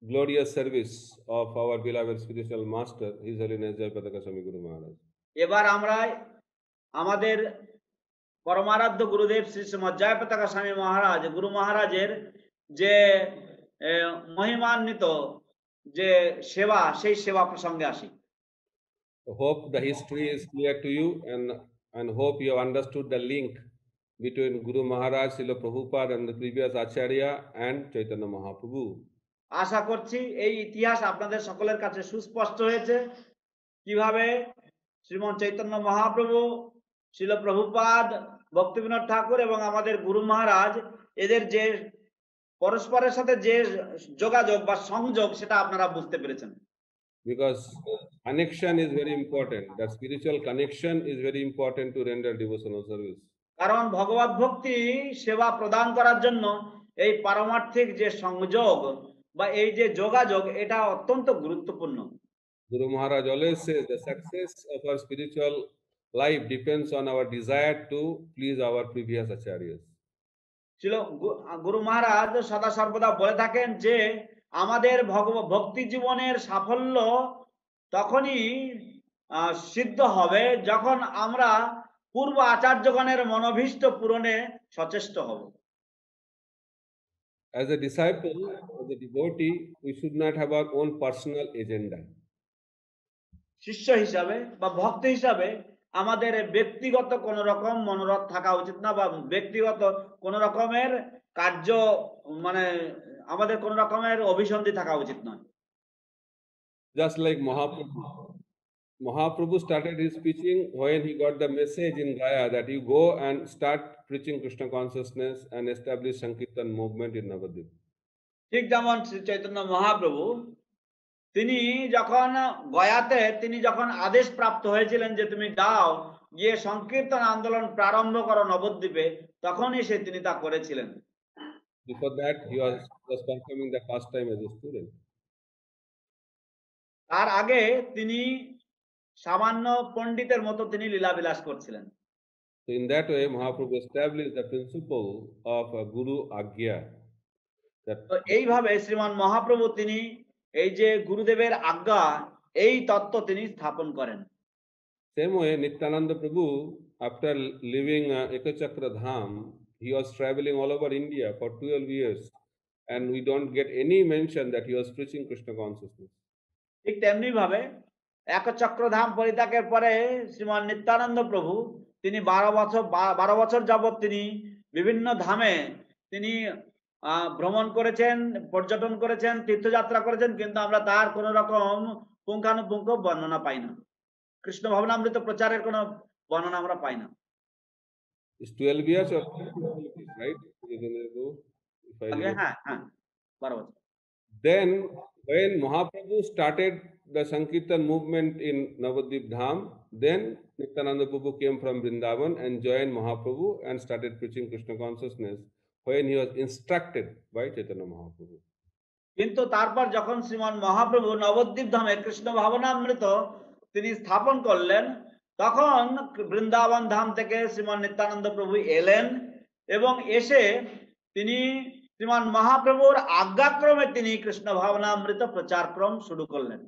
glorious service of our beloved spiritual master, His Holiness Jayapataka Swami Guru Maharaj. এবার আমরা আমাদের পরমারাধ্য গুরুদেব শ্রী শ্রীমৎ জয়পতাকা স্বামী মহারাজ, গুরু মহারাজের যে মহিমান্বিত যে সেবা, সেই সেবা প্রসঙ্গে আসি। I hope the history is clear to you and hope you have understood the link between Guru Maharaj, Srila Prabhupada and the previous Acharya and Chaitanya Mahaprabhu. আশা করছি এই ইতিহাস আপনাদের সকলের কাছে সুস্পষ্ট হয়েছে, কিভাবে শ্রীমন্ত চৈতন্য মহাপ্রভু, শ্রীল প্রভুপাদ, ভক্তিবিনোদ ঠাকুর এবং আমাদের গুরু মহারাজ এদের যে পরস্পরের সাথে যে যোগাযোগ বা সংযোগ সেটা আপনারা বুঝতে পেরেছেন। Because connection is very important. That spiritual connection is very important to render devotional service. কারণ ভগবত ভক্তি সেবা প্রদান করার জন্য এই পারমার্থিক যে সংযোগ বা এই যে যোগাযোগ এটা অত্যন্ত গুরুত্বপূর্ণ। Guru Maharaj always says the success of our spiritual life depends on our desire to please our previous acharyas. গুরু মহারাজ সদা সর্বদা বলে থাকেন যে আমাদের ভক্তি জীবনের সাফল্য তখনই সিদ্ধ হবে যখন আমরা পূর্ব আচার্যগণের মনোভীষ্ট পূরণে সচেষ্ট হব। As a disciple, as a devotee, we should not have our own personal agenda. শিষ্য হিসাবে বা ভক্ত হিসাবে আমাদের ব্যক্তিগত কোন রকম মনোরথ থাকা উচিত না, বা ব্যক্তিগত কোন রকমের কার্য মানে আমাদের কোন রকমের অভিসন্ধি থাকা উচিত নয়। Just like Mahaprabhu started his preaching when he got the message in Gaya that you go and start preaching Krishna consciousness and establish Sankirtan movement in Navadvip. ঠিক যেমন শ্রী চৈতন্য মহাপ্রভু তিনি যখন গয়াতে তিনি যখন আদেশ প্রাপ্ত হয়েছিলেন যে তুমি যাও গিয়ে সংকীর্তন আন্দোলন প্রারম্ভ করো নবদ্বীপে, তখনই তিনি তা করেছিলেন। Before that, he was performing the first time as a student. তার আগে তিনি সামান্য পণ্ডিতের মতো তিনি লীলাবিলাস করছিলেন। So in that way, Mahaprabhu established the principle of Guru Agya. তো এইভাবে শ্রীমান মহাপ্রভু তিনি এই যে গুরুদেবের আজ্ঞা এই তত্ত্ব তিনি স্থাপন করেন। Same way, Nityananda Prabhu, after leaving Ekachakra Dham, he was traveling all over India for 12 years, and we don't get any mention that he was preaching Krishna consciousness. ঠিক তেমনি ভাবে একচক্র ধাম পরিত্যাগের পরে শ্রীমান নিত্যানন্দ প্রভু তিনি 12 বছর যাবৎ তিনি বিভিন্ন ধামে তিনি ভ্রমণ করেছেন, পর্যটন করেছেন, তীর্থযাত্রা করেছেন, কিন্তু আমরা তার কোন রকম পুঙ্খানুপুঙ্খ বর্ণনা পাই না। কৃষ্ণ ভাবনামৃত প্রচারের কোন বর্ণনা আমরা পাই না। It's 12 years or right? হ্যাঁ হ্যাঁ 12 বছর। Then when Mahaprabhu started the Sankirtan movement in Navadvip Dham, then Nityananda Prabhu came from Vrindavan and joined Mahaprabhu and started preaching Krishna consciousness when he was instructed by Chaitanya Mahaprabhu. কিন্তু তারপর যখন শ্রীমান মহাপ্রভু নবদ্বীপ ধামে কৃষ্ণ ভাবনামৃত তিনি স্থাপন করলেন, তখন বৃন্দাবন ধাম থেকে শ্রীমান নিত্যানন্দ প্রভু এলেন এবং এসে তিনি শ্রীমান মহাপ্রভুর আজ্ঞাক্রমে তিনি কৃষ্ণ ভাবনামৃত প্রচারক্রম শুরু করলেন।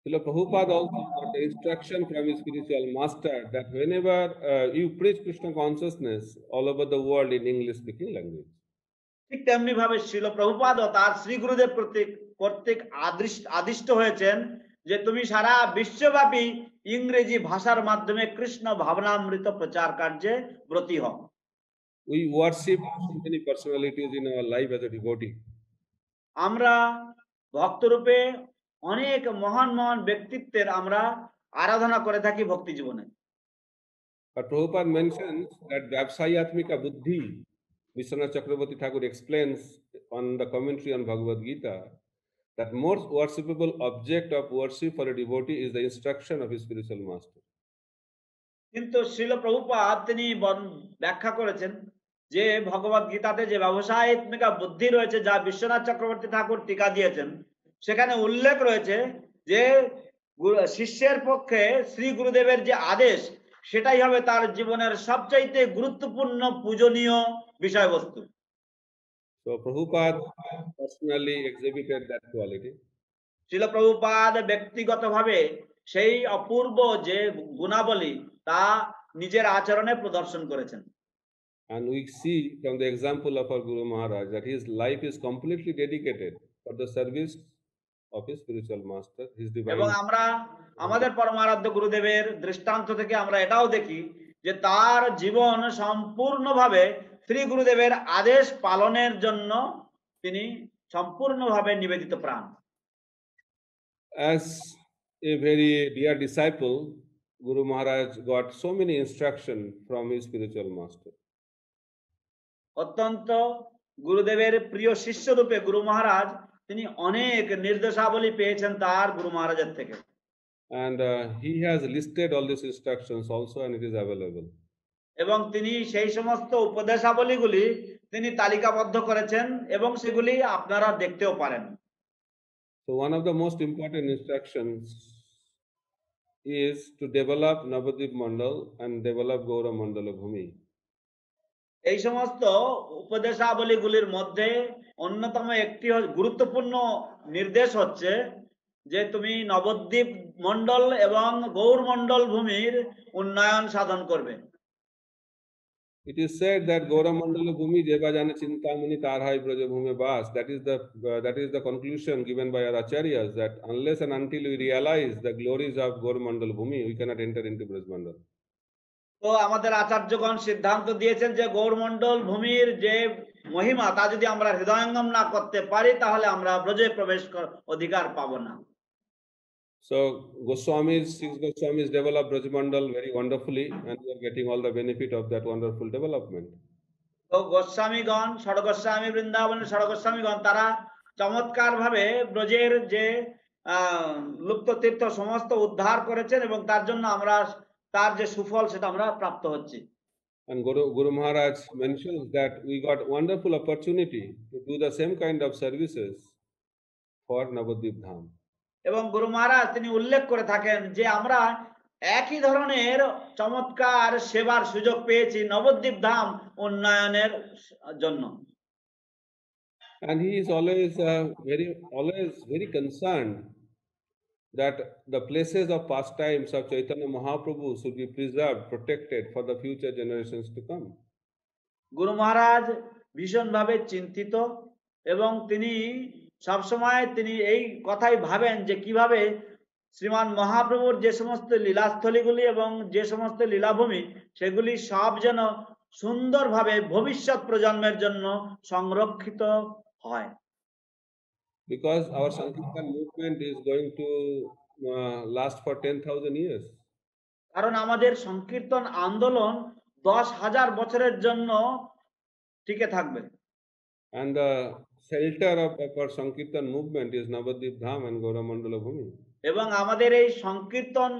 Srila Prabhupada also got the instruction from his spiritual master that whenever you preach Krishna consciousness all over the world in English speaking language. ঠিক তেমনি ভাবে শ্রীল প্রভুপাদ তার শ্রী গুরুদেব কর্তৃক আদিষ্ট হয়েছেন যে তুমি সারা বিশ্বব্যাপী ইংরেজি ভাষার মাধ্যমে কৃষ্ণ ভাবনামৃত প্রচার কার্যে ব্রতী হও। We worship so many personalities in our life as a devotee. আমরা ভক্তরূপে অনেক মহান মহান ব্যক্তিত্বের আমরা আরাধনা করে থাকি ভক্তি জীবনে। But Prabhupada mentions that Vyavsayatmika Buddhi, Vishwanath Chakravarti Thakur explains on the commentary on Bhagavad Gita that most worshipable object of worship for a devotee is the instruction of his spiritual master. কিন্তু শ্রীল প্রভুপাদ তিনি ব্যাখ্যা করেছেন যে ভগবত গীতাতে যে ব্যবসায়িকা বুদ্ধি রয়েছে যা বিশ্বনাথ চক্রবর্তী ঠাকুর টিকা দিয়েছেন, সেখানে উল্লেখ রয়েছে যে শিষ্যের পক্ষে শ্রী গুরুদেবের যে আদেশ সেটাই হবে তার জীবনের সবচাইতে গুরুত্বপূর্ণ পূজনীয় বিষয়বস্তু। So Prabhupada personally exhibited that quality. Srila Prabhupada ব্যক্তিগতভাবে সেই অপূর্ব যে গুণাবলী তা নিজের আচরণে প্রদর্শন করেছেন। And we see from the example of our Guru Maharaj that his life is completely dedicated for the service of his spiritual master, his divine. এবং আমরা আমাদের পরমারাধ্য গুরুদেবের দৃষ্টান্ত থেকে আমরা এটাও দেখি যে তার জীবন সম্পূর্ণভাবে শ্রী গুরুদেবের আদেশ পালনের জন্য তিনি সম্পূর্ণভাবে নিবেদিত প্রাণ। As a very dear disciple, Guru Maharaj got so many instructions from his spiritual master. অত্যন্ত গুরুদেবের প্রিয় শিষ্য রূপে গুরু মহারাজ তিনি অনেক নির্দেশাবলী পেয়েছেন তার গুরু মহারাজের থেকে। And he has listed all these instructions also, and it is available. এবং তিনি সেই সমস্ত উপদেশাবলীগুলি তিনি তালিকাবদ্ধ করেছেন এবং সেগুলি আপনারা দেখতেও পারেন। So one of the most important instructions is to develop Navadvip Mandal and develop Gaura Mandala Bhumi. এই সমস্ত উপদেশাবলীগুলির মধ্যে অন্যতম একটি গুরুত্বপূর্ণ নির্দেশ হচ্ছে যে তুমি নবদ্বীপ মণ্ডল এবং গৌর মণ্ডল ভূমির উন্নয়ন সাধন করবে। It is said that Gaura Mandala Bhumi Jeva Jana Chintamani Tarhai Braja Bhume Bas. That is the conclusion given by our acharyas, that unless and until we realize the glories of Gaura Mandala Bhumi, we cannot enter into Braj Mandal. তো আমাদের আচার্যগণ সিদ্ধান্ত দিয়েছেন যে গৌরমণ্ডল ভূমির যে মহিমা তা যদি আমরা হৃদয়ঙ্গম না করতে পারি তাহলে আমরা ব্রজে প্রবেশ অধিকার পাবো না। So Goswamis, 6 Goswamis developed Brajmandal very wonderfully, and we are getting all the benefit of that wonderful development. তো গোস্বামীগণ, ষড়গোস্বামী বৃন্দাবনের ষড়গোস্বামীগণ তারা চমৎকার ভাবে ব্রজের যে লুপ্ত তীর্থ সমস্ত উদ্ধার করেছেন এবং তার জন্য আমরা তার যে সুফল সেটা আমরা প্রাপ্ত হচ্ছি। And Guru Maharaj mentions that we got wonderful opportunity to do the same kind of services for Navadvip Dham. এবং গুরু মহারাজ তিনি উল্লেখ করে থাকেন যে আমরা একই ধরনের চমৎকার সেবার সুযোগ পেয়েছি নবদ্বীপ ধাম উন্নয়নের জন্য। And he is always very concerned that the places of pastimes of Chaitanya Mahaprabhu should be preserved, protected for the future generations to come. গুরু মহারাজ ভীষণভাবে চিন্তিত এবং তিনি সবসময় তিনি এই কথাই ভাবেন যে কিভাবে শ্রীমান মহাপ্রভুর যে সমস্ত লীলাস্থলীগুলি এবং যে সমস্ত লীলাভূমি সেগুলি সব যেন সুন্দরভাবে ভবিষ্যৎ প্রজন্মের জন্য সংরক্ষিত হয়। Because our Sankirtan movement is going to last for 10,000 years. কারণ আমাদের সংকীর্তন আন্দোলন 10,000 বছরের জন্য টিকে থাকবে। And the shelter of our Sankirtan movement is Navadvip Dham and Gauramandala Bhumi. এবং আমাদের এই সংকীর্তন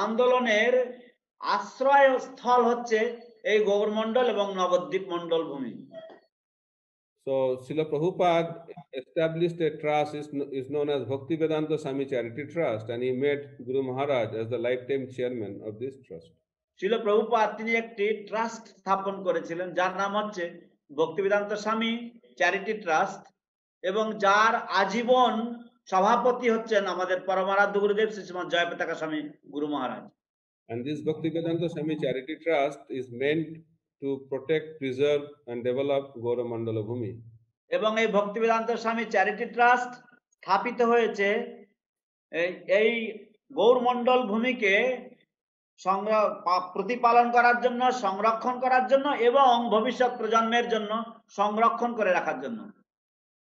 আন্দোলনের আশ্রয় স্থল হচ্ছে এই গৌরমণ্ডল এবং নবদ্বীপ মণ্ডল ভূমি। So Srila Prabhupada established a trust is known as Bhaktivedanta Swami Charity Trust, and he made Guru Maharaj as the lifetime chairman of this trust. Srila Prabhupada তিনি একটি ট্রাস্ট স্থাপন করেছিলেন যার নাম হচ্ছে ভক্তিবেদান্ত স্বামী চ্যারিটি ট্রাস্ট এবং যার আজীবন সভাপতি হচ্ছেন আমাদের পরমারাধ্য গুরুদেব শ্রী শ্রীমৎ জয়পতাকা স্বামী গুরু মহারাজ। And this Bhaktivedanta Swami Charity Trust is meant to protect, preserve and develop Gauramandala Bhumi. এবং এই ভক্তিবেদান্ত স্বামী চ্যারিটি ট্রাস্ট স্থাপিত হয়েছে এই গৌরমণ্ডল ভূমিকে প্রতিপালন করার জন্য, সংরক্ষণ করার জন্য এবং ভবিষ্যৎ প্রজন্মের জন্য সংরক্ষণ করে রাখার জন্য।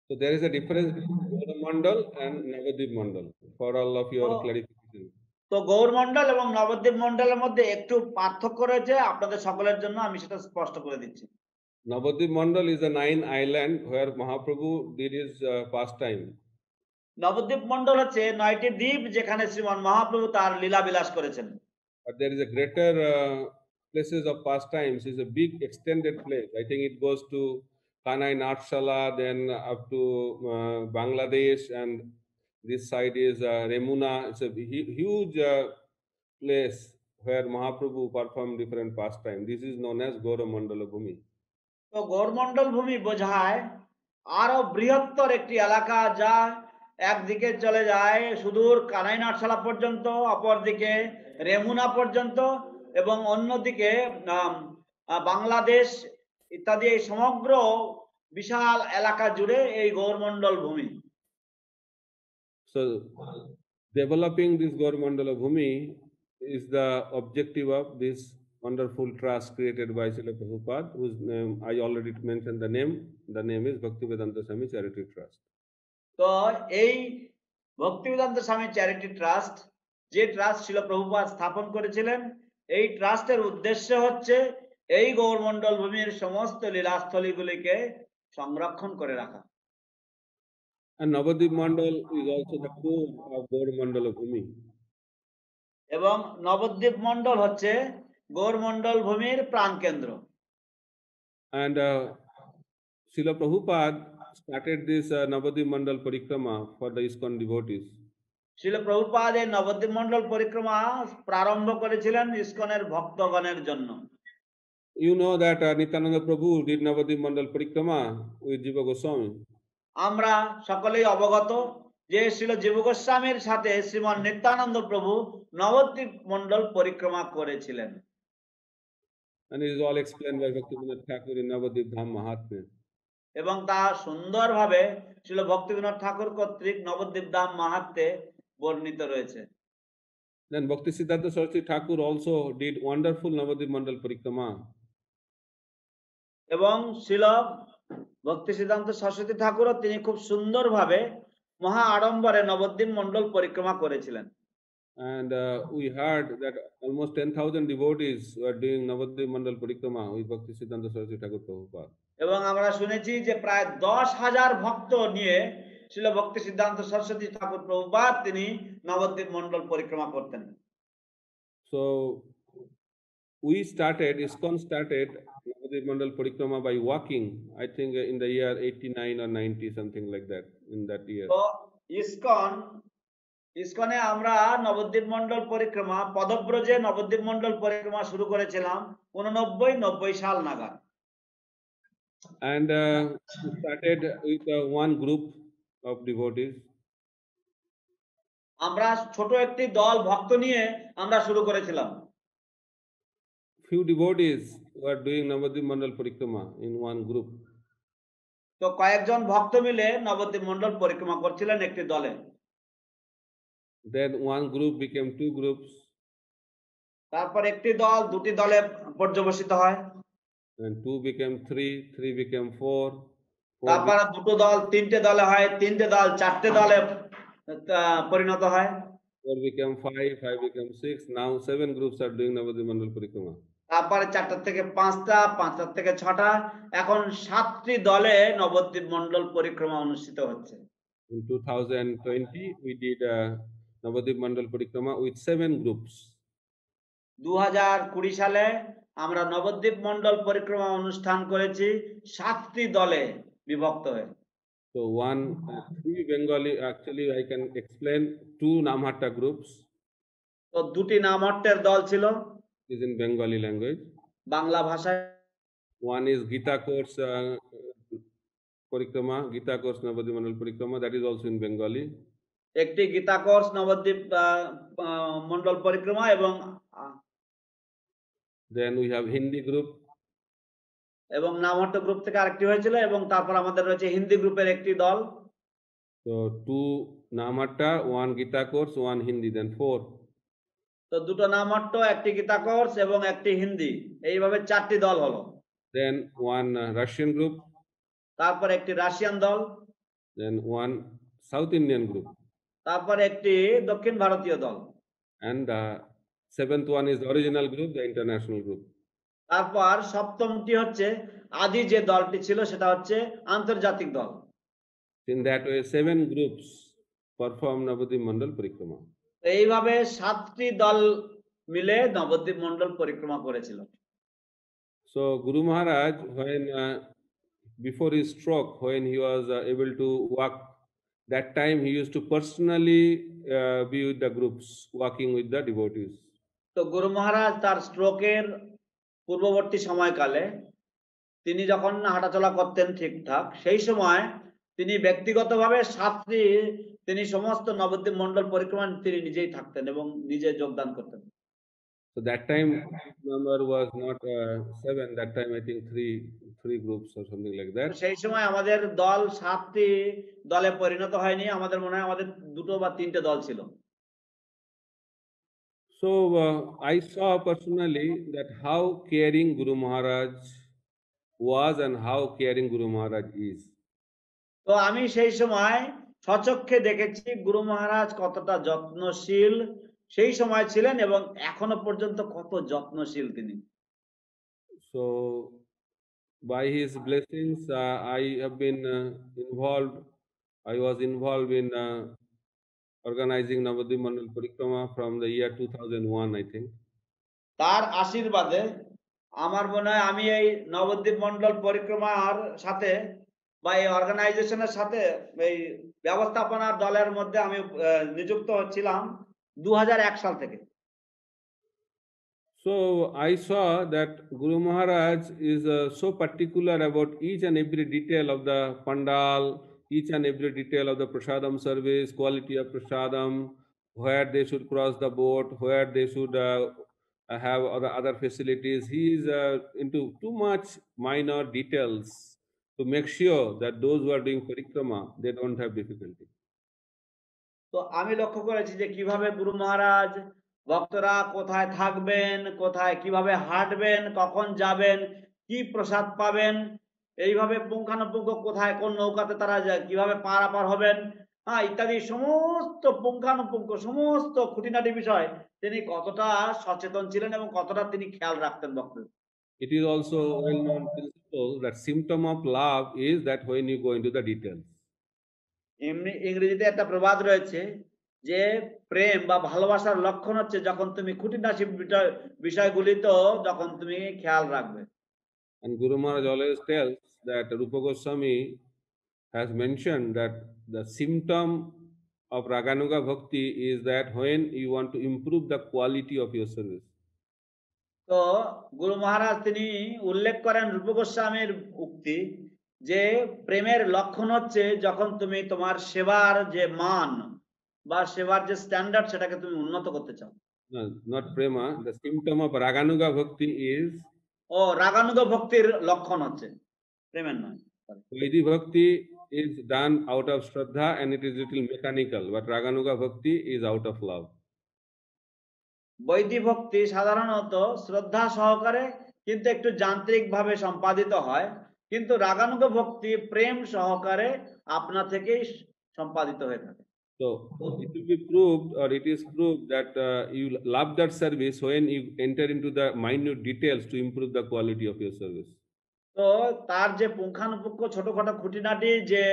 So there is a difference between Gauramandal and Navadvip Mandal for all of your clarification. তো গৌরমণ্ডল এবং নবদ্বীপ মণ্ডলের মধ্যে একটু পার্থক্য রয়েছে, আপনাদের সকলের জন্য আমি সেটা স্পষ্ট করে দিচ্ছি। Navadvip Mandal is a 9 island where Mahaprabhu did his pastime. Nabadwip মণ্ডল হচ্ছে 9টি দ্বীপ যেখানে শ্রীমান মহাপ্রভু তার লীলা বিলাস করেছেন। But there is a greater places of pastimes, is a big extended place. I think it goes to Kanai Natshala, then up to Bangladesh, and this side is Remuna. It's a huge place where Mahaprabhu performed different pastimes. This is known as Gauramandala Bhumi. তো গৌরমণ্ডল ভূমি বোঝায় আরো বৃহত্তর একটি এলাকা যা একদিকে চলে যায় সুদূর কানাই নাটশালা পর্যন্ত, অপরদিকে রেমুনা পর্যন্ত এবং অন্যদিকে বাংলাদেশ ইত্যাদি এই সমগ্র বিশাল এলাকা জুড়ে এই গৌরমণ্ডল ভূমি। So developing this Gauramandala Bhumi is the objective of this wonderful trust created by Srila Prabhupada, whose name I already mentioned the name. The name is Bhaktivedanta Swami Charity Trust. তো এই ভক্তিবেদান্ত স্বামী চ্যারিটি ট্রাস্ট যে ট্রাস্ট ছিল প্রভুপাদ স্থাপন করেছিলেন, এই ট্রাস্টের উদ্দেশ্য হচ্ছে এই গৌরমণ্ডল ভূমির সমস্ত লীলাস্থলীগুলিকে সংরক্ষণ করে রাখা। And Navadvip Mandal is also the core of Gauramandala Bhumi. এবং নবদ্বীপ মণ্ডল হচ্ছে গৌরমণ্ডল ভূমির প্রাণকেন্দ্র। And Srila Prabhupada started this Navadvip Mandal Parikrama for the ISKCON devotees. Srila Prabhupada এই নবদ্বীপ মণ্ডল পরিক্রমা প্রারম্ভ করেছিলেন ইসকনের ভক্তগণের জন্য। You know that Nityananda Prabhu did Navadvip Mandal Parikrama with Jiva Goswami. আমরা সকলেই অবগত যে শ্রীল জীব গোস্বামীর সাথে শ্রীমান নিত্যানন্দ প্রভু নবদ্বীপ মণ্ডল পরিক্রমা করেছিলেন। And it is all explained by Bhaktivinoda Thakur in Navadvip Dham Mahatmya. এবং তা সুন্দরভাবে শ্রীল ভক্তিবিনোদ ঠাকুর কর্তৃক নবদ্বীপ ধাম মাহাত্ম্যে বর্ণিত রয়েছে। Then Bhakti Siddhanta Saraswati Thakur also did wonderful Navadvip Mandal Parikrama. এবং শিল ভক্তি সিদ্ধান্ত সরস্বতী ঠাকুরও তিনি খুব সুন্দরভাবে মহা আড়ম্বরে নবদ্বীপ মণ্ডল পরিক্রমা করেছিলেন। And we heard that almost 10,000 devotees were doing Navadvip Mandal Parikrama with Bhakti Siddhanta Saraswati Thakur Prabhupada. এবং আমরা শুনেছি যে প্রায় 10,000 ভক্ত নিয়ে শিল ভক্তি সিদ্ধান্ত সরস্বতী ঠাকুর প্রভুপাদ তিনি নবদ্বীপ মণ্ডল পরিক্রমা করতেন। So ISKCON started Navadvip Mandal Parikrama by walking, I think in the year 89 or 90, something like that, in that year. তো ইসকনে আমরা নবদ্বীপ মণ্ডল পরিক্রমা পদব্রজে নবদ্বীপ মণ্ডল পরিক্রমা শুরু করেছিলাম 89-90 সাল নাগাদ। And we started with one group of devotees. আমরা ছোট একটি দল ভক্ত নিয়ে আমরা শুরু করেছিলাম। Few devotees were doing Navadvip Mandal Parikrama in one group. তো কয়েকজন ভক্ত মিলে নবদ্বীপ মণ্ডল পরিক্রমা করছিলেন একটি দলে। Then one group became two groups. তারপর একটি দল দুটি দলে পর্যবসিত হয়। And two became three, three became four. তারপর দুটো দল তিনটে দলে হয়, তিনটে দল চারটে দলে পরিণত হয়। Four became five, five became six. Now 7 groups are doing Navadvip Mandal Parikrama. তারপরে 4টা থেকে 5টা, 5টা থেকে 6টা, এখন 7টি দলে নবদ্বীপ মণ্ডল পরিক্রমা অনুষ্ঠিত হচ্ছে। In 2020, we did Navadvip Mandal Parikrama with 7 groups. 2020 সালে আমরা নবদ্বীপ মণ্ডল পরিক্রমা অনুষ্ঠান করেছি 7টি দলে বিভক্ত হয়ে। So three Bengali, actually I can explain 2 Namhatta groups. তো দুটি নামহট্টের দল ছিল, Is in Bengali language. Bangla ভাষায়। One is Gita Course Parikrama, Gita Course Navadvip Mandal Parikrama, that is also in Bengali. একটি গীতা কোর্স নবদ্বীপ মণ্ডল পরিক্রমা এবং Then we have Hindi group. এবং নামহট্ট গ্রুপ থেকে আরেকটি হয়েছিল এবং তারপর আমাদের রয়েছে হিন্দি গ্রুপের একটি দল। So 2 Namhatta, 1 Gita Course, 1 Hindi, then 4. তো দুটো নামহট্ট, একটি গীতা কোর্স এবং একটি হিন্দি, এইভাবে 4টি দল হলো। Then 1 Russian group. তারপর একটি রাশিয়ান দল। Then 1 South Indian group. তারপর একটি দক্ষিণ ভারতীয় দল। And 7th one is the original group, the international group. তারপর 7মটি হচ্ছে আদি যে দলটি ছিল সেটা হচ্ছে আন্তর্জাতিক দল। In that way 7 groups perform Navadvip Mandal Parikrama. এইভাবে 7টি দল মিলে নবদ্বীপ মণ্ডল পরিক্রমা করেছিল। So Guru Maharaj, when before his stroke, when he was able to walk, that time he used to personally be with the groups, walking with the devotees. তো গুরু মহারাজ তার স্ট্রোকের পূর্ববর্তী সময়কালে তিনি যখন হাঁটাচলা করতেন ঠিকঠাক, সেই সময় তিনি ব্যক্তিগতভাবে 7টি তিনি সমস্ত নবদ্বীপ মণ্ডল পরিক্রমা তিনি নিজেই থাকতেন এবং নিজে যোগদান করতেন। So that time number was not 7, that time I think three groups or something like that. সেই সময় আমাদের দল 7টি দলে পরিণত হয়নি, আমাদের মনে হয় আমাদের 2টো বা 3টে দল ছিল। So I saw personally that how caring Guru Maharaj was and how caring Guru Maharaj is. তো আমি সেই সময় স্বচক্ষে দেখেছি গুরু মহারাজ কতটা যত্নশীল সেই সময় ছিলেন এবং এখনো পর্যন্ত কত যত্নশীল তিনি। So by his blessings I have been I was involved in organizing Navadvip Mandal Parikrama from the year 2001, I think. তার আশীর্বাদে আমার মনে হয় আমি এই নবদ্বীপ মণ্ডল পরিক্রমার সাথে বা এই অর্গানাইজেশনের সাথে এই ব্যবস্থাপনার দলের মধ্যে আমি নিযুক্ত হচ্ছিলাম 2001 সাল থেকে। So I saw that Guru Maharaj is so particular about each and every detail of the pandal, each and every detail of the prasadam service, quality of prasadam, where they should cross the boat, where they should have other facilities. He is into too much minor details to make sure that those who are doing parikrama, they don't have difficulty. তো আমি লক্ষ্য করেছি যে কিভাবে গুরু মহারাজ ভক্তরা কোথায় থাকবেন, কোথায় কিভাবে হাঁটবেন, কখন যাবেন, কি প্রসাদ পাবেন, এইভাবে পুঙ্খানুপুঙ্খ কোথায় কোন নৌকাতে তারা কিভাবে পারাপার হবেন, ইত্যাদি সমস্ত পুঙ্খানুপুঙ্খ সমস্ত খুঁটিনাটি বিষয় তিনি কতটা সচেতন ছিলেন এবং কতটা তিনি খেয়াল রাখতেন ভক্তদের। It is also well-known principle that symptom of love is that when you go into the details. এমনি ইংরেজিতে একটা প্রবাদ রয়েছে যে প্রেম বা ভালোবাসার লক্ষণ হচ্ছে যখন তুমি খুঁটিনাটি বিষয়গুলিতেও যখন তুমি খেয়াল রাখবে। And Guru Maharaj always tells that Rupa Goswami has mentioned that the symptom of Raganuga Bhakti is that when you want to improve the quality of your service. তো গুরু মহারাজ তিনি উল্লেখ করেন রূপ গোস্বামীর উক্তি যে প্রেমের লক্ষণ হচ্ছে যখন তুমি তোমার সেবার যে মান বা সেবার যে স্ট্যান্ডার্ড সেটাকে তুমি উন্নত করতে চাও। No, not prema. The symptom of Raganuga Bhakti is রাগানুগ ভক্তির লক্ষণ হচ্ছে, প্রেমের নয়। Vaidhi Bhakti is done out of Shraddha and it is little mechanical, but Raganuga Bhakti is out of love. বৈদিক ভক্তি সাধারণত শ্রদ্ধা সহকারে কিন্তু একটু যান্ত্রিক ভাবে সম্পাদিত হয়, কিন্তু রাগানুগ ভক্তি প্রেম সহকারে আপনা থেকেই সম্পাদিত হয়ে থাকে। So it will be proved, or it is proved that you love that service when you enter into the minute details to improve the quality of your service. তো তার যে পুঙ্খানুপুঙ্খ ছোটখাটো খুঁটিনাটি যে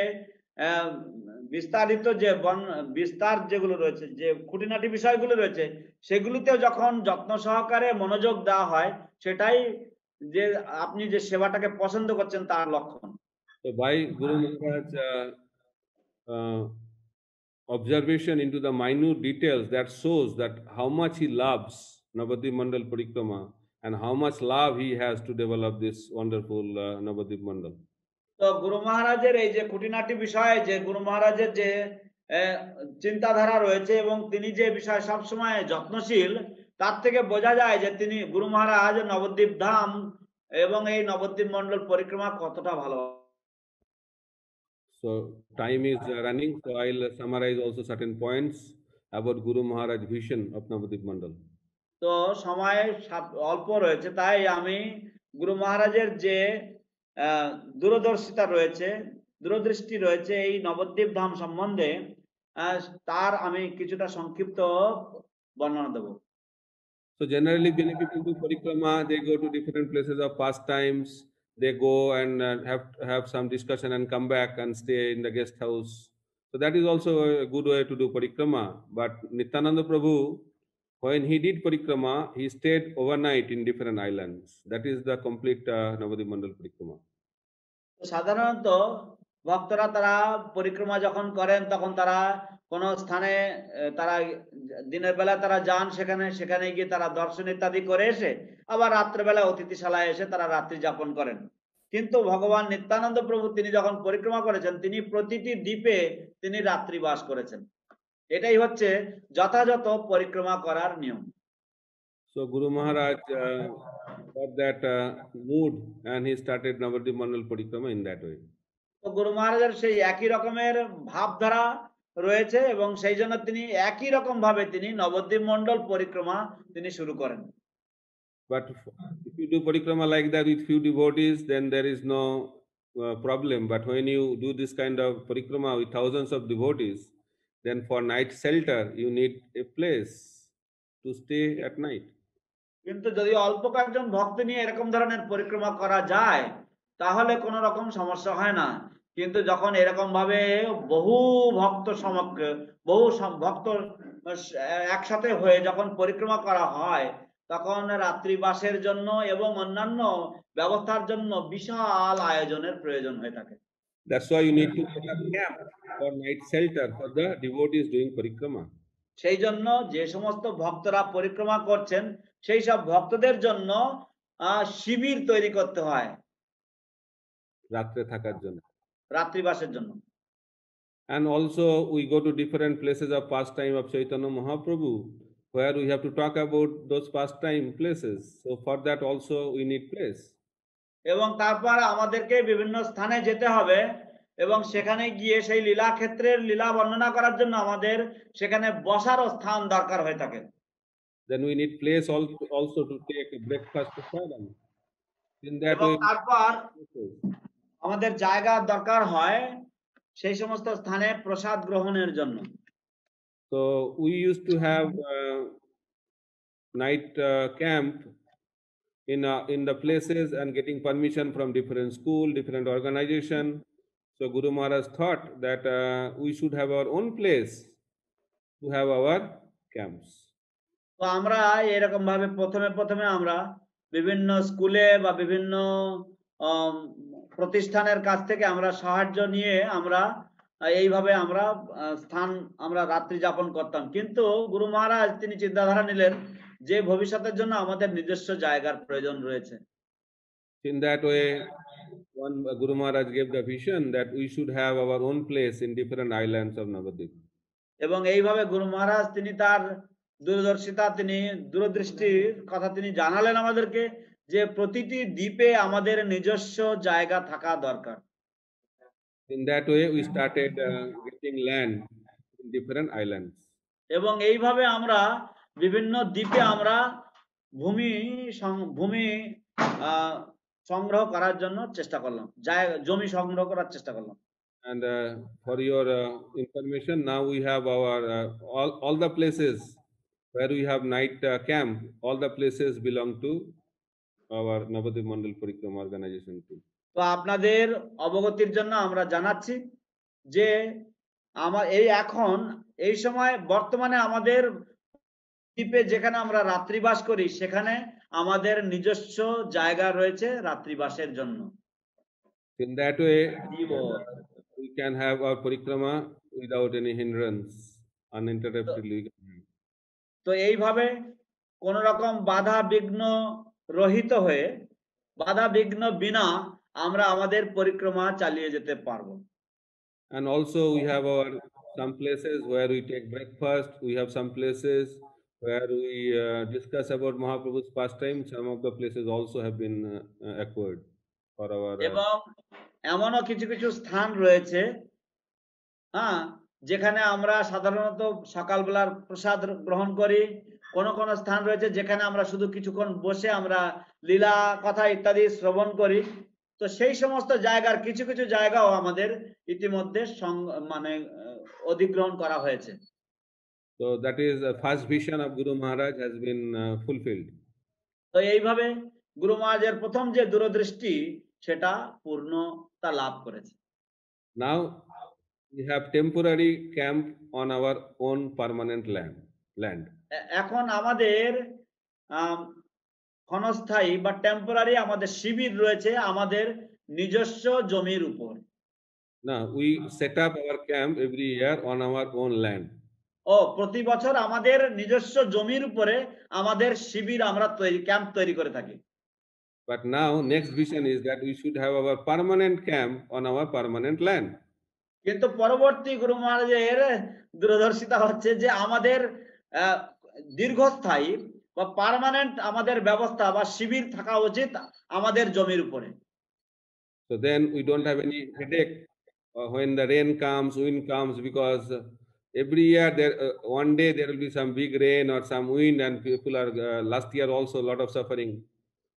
বিস্তারিত যে বিস্তার যেগুলো রয়েছে, যে খুঁটিনাটি বিষয়গুলো রয়েছে, সেগুলিতেও যখন যত্ন সহকারে মনোযোগ দেওয়া হয়, সেটাই যে আপনি যে সেবাটাকে পছন্দ করছেন তার লক্ষণ। So by Guru Maharaj observation into the minute details, that shows that how much he loves Navadvip Mandal Parikrama and how much love he has to develop this wonderful Navadvip Mandal. তো গুরু মহারাজের এই যে খুঁটিনাটি বিষয়ে যে গুরু মহারাজের যে চিন্তাধারা রয়েছে এবং তিনি যে বিষয়ে সবসময় যত্নশীল, তার থেকে বোঝা যায় যে তিনি গুরু মহারাজ নবদ্বীপ ধাম এবং এই নবদ্বীপ মন্ডল পরিক্রমা কতটা ভালো। So time is running, so I'll summarize also certain points about Guru Maharaj vision of Navadvip Mandal. তো সময় অল্প রয়েছে, তাই আমি গুরু মহারাজের যে দূরদর্শিতা রয়েছে, দূরদৃষ্টি রয়েছে এই নবদ্বীপ ধাম সম্বন্ধে, তার আমি কিছুটা সংক্ষিপ্ত বর্ণনা দেব। So generally when people do parikrama, they go to different places of pastimes. They go and have some discussion and come back and stay in the guest house. So that is also a good way to do parikrama. But Nityananda Prabhu, when he did parikrama, he stayed overnight in different islands. That is the complete Navadvip Mandal parikrama. সাধারণত ভক্তরা তারা পরিক্রমা যখন করেন তখন তারা কোন স্থানে তারা দিনের বেলা তারা যান, সেখানে গিয়ে তারা দর্শন ইত্যাদি করে এসে আবার রাত্রেবেলা অতিথিশালায় এসে তারা রাত্রি যাপন করেন। কিন্তু ভগবান নিত্যানন্দ প্রভু তিনি যখন পরিক্রমা করেছেন, তিনি প্রতিটি দ্বীপে তিনি রাত্রি বাস করেছেন। এটাই হচ্ছে যথাযথ পরিক্রমা করার নিয়ম। So Guru Maharaj got that mood and he started Navadvip Mandal parikrama in that way. তো গুরু মহারাজের সেই একই রকমের ভাবধারা রয়েছে এবং সেই জন্য তিনি একই রকম ভাবে তিনি নবদ্বীপ মন্ডল পরিক্রমা তিনি শুরু করেন। But if you do parikrama like that with few devotees, then there is no problem. But when you do this kind of parikrama with thousands of devotees, then for night shelter you need a place to stay at night. কিন্তু যদি অল্প কয়েকজন ভক্ত নিয়ে এরকম ধরনের পরিক্রমা করা যায় তাহলে কোনো রকম সমস্যা হয় না। কিন্তু যখন এরকম ভাবে বহু ভক্ত ভক্ত একসাথে হয়ে যখন পরিক্রমা করা হয়, তখন রাত্রিবাসের জন্য এবং অন্যান্য ব্যবস্থার জন্য বিশাল আয়োজনের প্রয়োজন হয়ে থাকে। That's why you need to set up camp for night shelter for the devotees doing parikrama. সেই জন্য যে সমস্ত ভক্তরা পরিক্রমা করছেন সেই সব ভক্তদের জন্য শিবির তৈরি করতে হয় রাত্রে থাকার জন্য, রাত্রিবাসের জন্য। And also we go to different places of pastime of Chaitanya Mahaprabhu where we have to talk about those pastime places. So for that also we need place. এবং তারপর আমাদেরকে বিভিন্ন স্থানে যেতে হবে এবং সেখানে গিয়ে সেই লীলা ক্ষেত্রের লীলা বর্ণনা করার জন্য আমাদের সেখানে বসারও স্থান দরকার হয়ে থাকে। then we need place also to take a breakfast prasadam. In that এবং way, তারপর আমাদের জায়গার দরকার হয় সেই সমস্ত স্থানে প্রসাদ গ্রহণের জন্য। so we used to have night camp in the places and getting permission from different school, different organization. So Guru Maharaj thought that we should have our own place to have our camps. তো আমরা এরকম ভাবে প্রথমে আমরা বিভিন্ন স্কুলে বা বিভিন্ন প্রতিষ্ঠানের কাছ থেকে আমরা সাহায্য নিয়ে আমরা এইভাবে আমরা স্থান আমরা রাত্রি যাপন করতাম, কিন্তু গুরু মহারাজ তিনি চিন্তাধারা নিলেন যে ভবিষ্যতের জন্য আমাদের নিজস্ব জায়গার প্রয়োজন রয়েছে। In that way, one Guru Maharaj gave the vision that we should have our own place in different islands of Navadvip. এবং এইভাবে গুরু মহারাজ তিনি তার দূরদর্শিতা, তিনি দূরদৃষ্টির কথা তিনি জানালেন আমাদেরকে যে প্রতিটি দ্বীপে আমাদের নিজস্ব জায়গা থাকা দরকার। In that way, we started getting land in different islands. এবং এইভাবে আমরা বিভিন্ন দ্বীপে আমরা ভূমি সংগ্রহ করার জন্য চেষ্টা করলাম, জমি সংগ্রহ করার চেষ্টা করলাম। And for your information, now we have our all the places where we have night camp. All the places belong to our Navadvip Mandal Parikrama organization too. তো আপনাদের অবগতির জন্য আমরা জানাচ্ছি যে এই সময় বর্তমানে আমাদের দ্বীপে যেখানে আমরা রাত্রিবাস করি সেখানে আমাদের নিজস্ব জায়গা রয়েছে রাত্রিবাসের জন্য। In that way, we can have our parikrama without any hindrance, uninterruptedly. তো এইভাবে কোন রকম বাধা বিঘ্ন রহিত হয়ে, বাধা বিঘ্ন বিনা আমরা আমাদের পরিক্রমা চালিয়ে যেতে পারবো। And also we have some places where we take breakfast. We have some places where we discuss about Mahaprabhu's pastime. Some of the places also have been acquired for our. এবং এমনও কিছু কিছু স্থান রয়েছে যেখানে আমরা সাধারণত সকালবেলার প্রসাদ গ্রহণ করি। কোন কোন স্থান রয়েছে যেখানে আমরা শুধু কিছুক্ষণ বসে আমরা লীলা কথা ইত্যাদি শ্রবণ করি। তো সেই সমস্ত জায়গার কিছু কিছু জায়গাও আমাদের ইতিমধ্যে মানে অধিগ্রহণ করা হয়েছে। So that is the first vision of Guru Maharaj has been fulfilled. তো এইভাবে গুরু মহারাজের প্রথম যে দূরদৃষ্টি সেটা পূর্ণতা লাভ করেছে। Now we have temporary camp on our own permanent land. এখন আমাদের ক্ষণস্থায়ী বা টেম্পোরারি আমাদের শিবির রয়েছে আমাদের নিজস্ব জমির উপর। Now we set up our camp every year on our own land. প্রতি বছর আমাদের নিজস্ব জমির উপরে আমাদের শিবির আমরা ক্যাম্প তৈরি করে থাকি। But now next vision is that we should have our permanent camp on our permanent land. কিন্তু পরবর্তী গুরু মহারাজের দূরদর্শিতা হচ্ছে যে আমাদের দীর্ঘস্থায়ী বা পার্মানেন্ট আমাদের ব্যবস্থা বা শিবির থাকা উচিত আমাদের জমির উপরে। So then we don't have any headache when the rain comes, wind comes, because every year one day there will be some big rain or some wind, and people are last year also a lot of suffering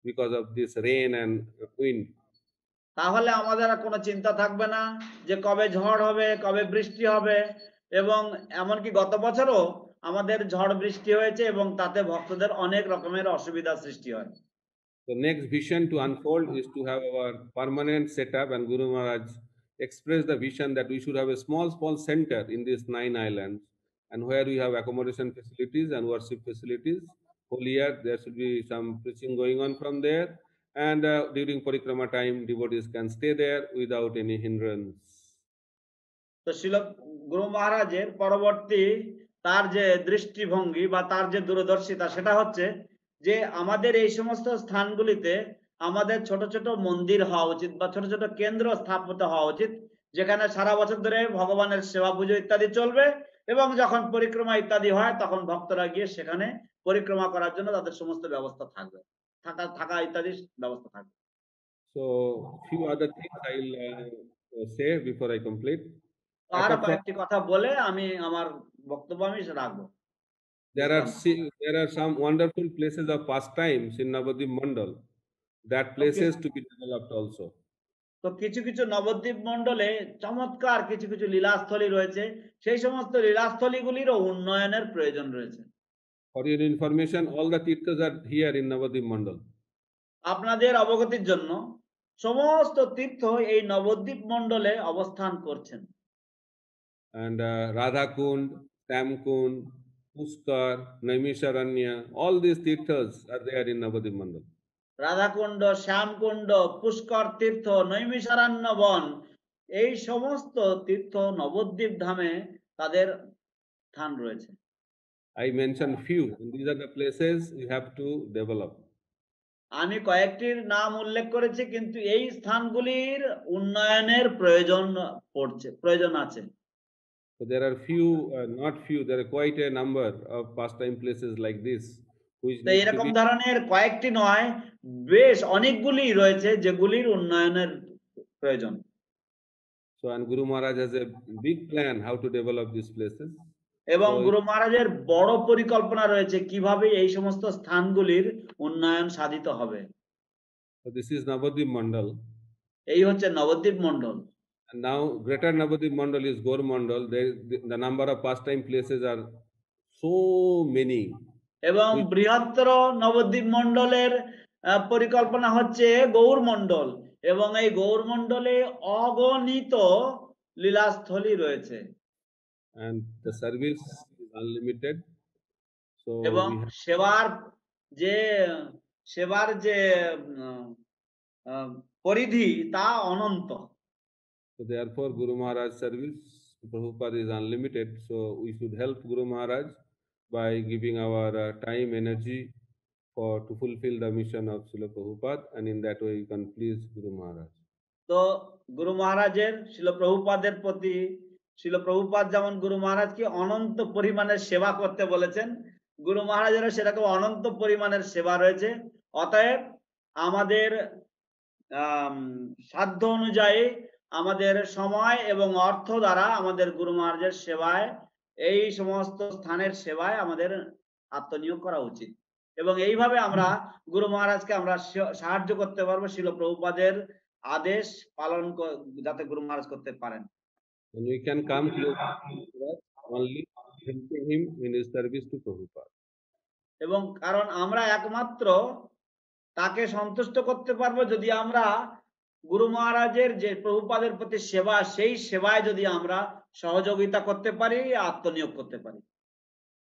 because of this rain and wind. তাহলে আমাদের আর কোনো চিন্তা থাকবে না যে কবে ঝড় হবে, কবে বৃষ্টি হবে। এবং এমনকি গত বছরও আমাদের ঝড় বৃষ্টি হয়েছে এবং তাতে ভক্তদের অনেক রকমের অসুবিধা সৃষ্টি হয়। The next vision to unfold is to have our permanent setup, and Guru Maharaj expressed the vision that we should have a small center in these 9 islands, and where we have accommodation facilities and worship facilities. Whole year there should be some preaching going on from there, and during parikrama time devotees can stay there without any hindrance. তো শ্রীল গুরু মহারাজের পরবর্তী তার যে দৃষ্টিভঙ্গি বা তার যে দূরদর্শিতা সেটা হচ্ছে যে আমাদের এই সমস্ত স্থানগুলিতে আমাদের ছোট ছোট মন্দির হওয়া উচিত বা ছোট ছোট কেন্দ্র স্থাপিত হওয়া উচিত, যেখানে সারা বছর ধরে ভগবানের সেবা পুজো ইত্যাদি চলবে এবং যখন পরিক্রমা ইত্যাদি হয় তখন ভক্তরা গিয়ে সেখানে পরিক্রমা করার জন্য তাদের সমস্ত ব্যবস্থা থাকবে, থাকা ইত্যাদি ব্যবস্থা থাকবে। So few other things I'll say before I complete. আর কয়েকটি কথা বলে আমি আমার বক্তব্য রাখবো। There are some wonderful places of pastimes in Navadvip Mandal. That places to be developed also. তো কিছু কিছু নবদ্বীপ মণ্ডলে চমৎকার কিছু কিছু লীলাস্থলী রয়েছে, সেই সমস্ত লীলাস্থলীগুলিরও উন্নয়নের প্রয়োজন রয়েছে। For your information, all the tirthas are here in Navadvip Mandal. আপনাদের অবগতির জন্য সমস্ত তীর্থ এই নবদ্বীপ মণ্ডলে অবস্থান করছেন। And Radha Kund, Sam Kund, Pushkar, Naimisharanya, all these tirthas are there in Navadvip Mandal. Radhakund, Shyamkund, Pushkar তীর্থ, নৈমিষারণ্য বন, এই সমস্ত তীর্থ নবদ্বীপ ধামে তাদের স্থান রয়েছে। I mentioned few, and these are the places you have to develop. আমি কয়েকটির নাম উল্লেখ করেছি, কিন্তু এই স্থানগুলির উন্নয়নের প্রয়োজন আছে। So there are few, not few, there are quite a number of pastime places like this. তো এরকম ধরনের কয়েকটি নয়, বেশ অনেকগুলি রয়েছে যেগুলির উন্নয়নের প্রয়োজন। So and Guru Maharaj has a big plan how to develop these places. এবং গুরু মহারাজের বড় পরিকল্পনা রয়েছে কিভাবে এই সমস্ত স্থানগুলির উন্নয়ন সাধিত হবে। So this is Navadvip Mandal. এই হচ্ছে নবদ্বীপ মণ্ডল। And now Greater Navadvip Mandal is Gaur Mandal. The number of pastime places are so many. এবং বৃহত্তর নবদ্বীপ মণ্ডলের পরিকল্পনা হচ্ছে গৌর মণ্ডল, এবং এই গৌর মণ্ডলে অগণিত লীলাস্থলী রয়েছে। And the service is unlimited. So এবং সেবার যে পরিধি তা অনন্ত। So therefore Guru Maharaj service to Prabhupada is unlimited. So we should help Guru Maharaj by giving our time, energy to fulfill the mission of Srila Prabhupada, and in that way you can please Guru Maharaj. তো গুরু মহারাজের শিল প্রভুপাদের প্রতি শিল প্রভুপাদ যেমন গুরু মহারাজকে অনন্ত পরিমাণের সেবা করতে বলেছেন, গুরু মহারাজেরও সেরকম অনন্ত পরিমাণের সেবা রয়েছে। অতএব আমাদের সাধ্য অনুযায়ী আমাদের সময় এবং অর্থ দ্বারা আমাদের গুরু মহারাজের সেবায়, এই সমস্ত স্থানের সেবায় আমাদের আত্মনিয়োগ করা উচিত, এবং এইভাবে আমরা গুরু মহারাজকে আমরা সাহায্য করতে পারবো শিল প্রভুপাদের আদেশ পালন যাতে গুরু মহারাজ করতে পারেন। And we can come close only helping him in his service to Prabhupada. এবং কারণ আমরা একমাত্র তাকে সন্তুষ্ট করতে পারবো যদি আমরা গুরু মহারাজের যে প্রভুপাদের প্রতি সেবা, সেই সেবায় যদি আমরা সহযোগিতা করতে পারি, আত্মনিয়োগ করতে পারি।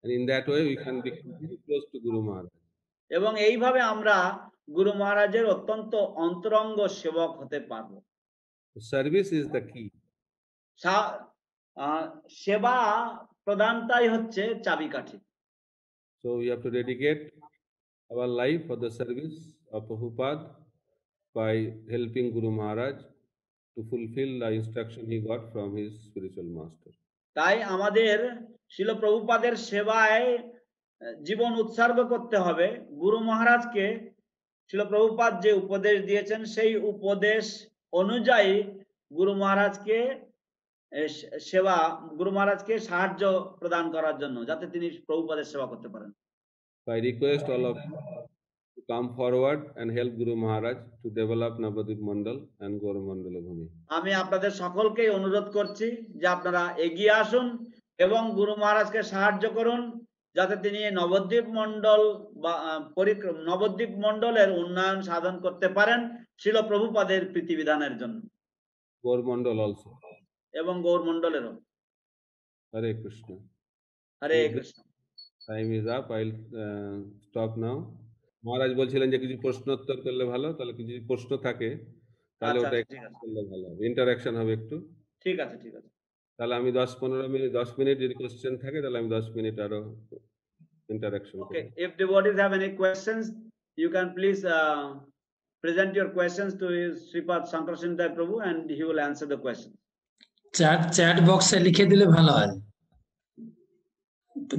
And in that way we can be close to Guru Maharaj. এবং এইভাবে আমরা গুরু মহারাজের অত্যন্ত অন্তরঙ্গ সেবক হতে পারবো। Service is the key. সেবা প্রদানটাই হচ্ছে চাবিকাঠি। So we have to dedicate our life for the service of Prabhupada by helping Guru Maharaj to fulfill the instruction he got from his spiritual master. তাই আমাদের শিল প্রভুপাদের সেবায় জীবন উৎসর্গ করতে হবে। গুরু মহারাজকে শিল প্রভুপাদ যে উপদেশ দিয়েছেন, সেই উপদেশ অনুযায়ী গুরু মহারাজকে সাহায্য প্রদান করার জন্য, যাতে তিনি প্রভুপাদের সেবা করতে পারেন। I request all of you to come forward and help Guru Maharaj to develop Navadvip Mandal and Gaur Mandala Bhumi. আমি আপনাদের সকলকেই অনুরোধ করছি যে আপনারা এগিয়ে আসুন এবং গুরু মহারাজকে সাহায্য করুন, যাতে তিনি নবদ্বীপ মণ্ডলের উন্নয়ন সাধন করতে পারেন শিল প্রভুপাদের প্রীতিবিধানের জন্য। Gaur Mandal also. এবং Gour মণ্ডলেরও। Hare Krishna. Hare Krishna. Time is up. I'll stop now. মহারাজ বলছিলেন যে কিছু প্রশ্নোত্তর করলে ভালো, তাহলে কিছু প্রশ্ন থাকে তাহলে ওটা করলে ভালো হবে, ইন্টারাকশন হবে একটু। ঠিক আছে, ঠিক আছে। তাহলে আমি 10 মিনিট যদি কোশ্চেন থাকে তাহলে আমি 10 মিনিট আরো ইন্টারাকশন করব। Okay, if devotees have any questions, you can please present your questions to his Sripad Shankar Sindai Prabhu and he will answer the questions. Chat বক্সে লিখে দিলে ভালো হয়।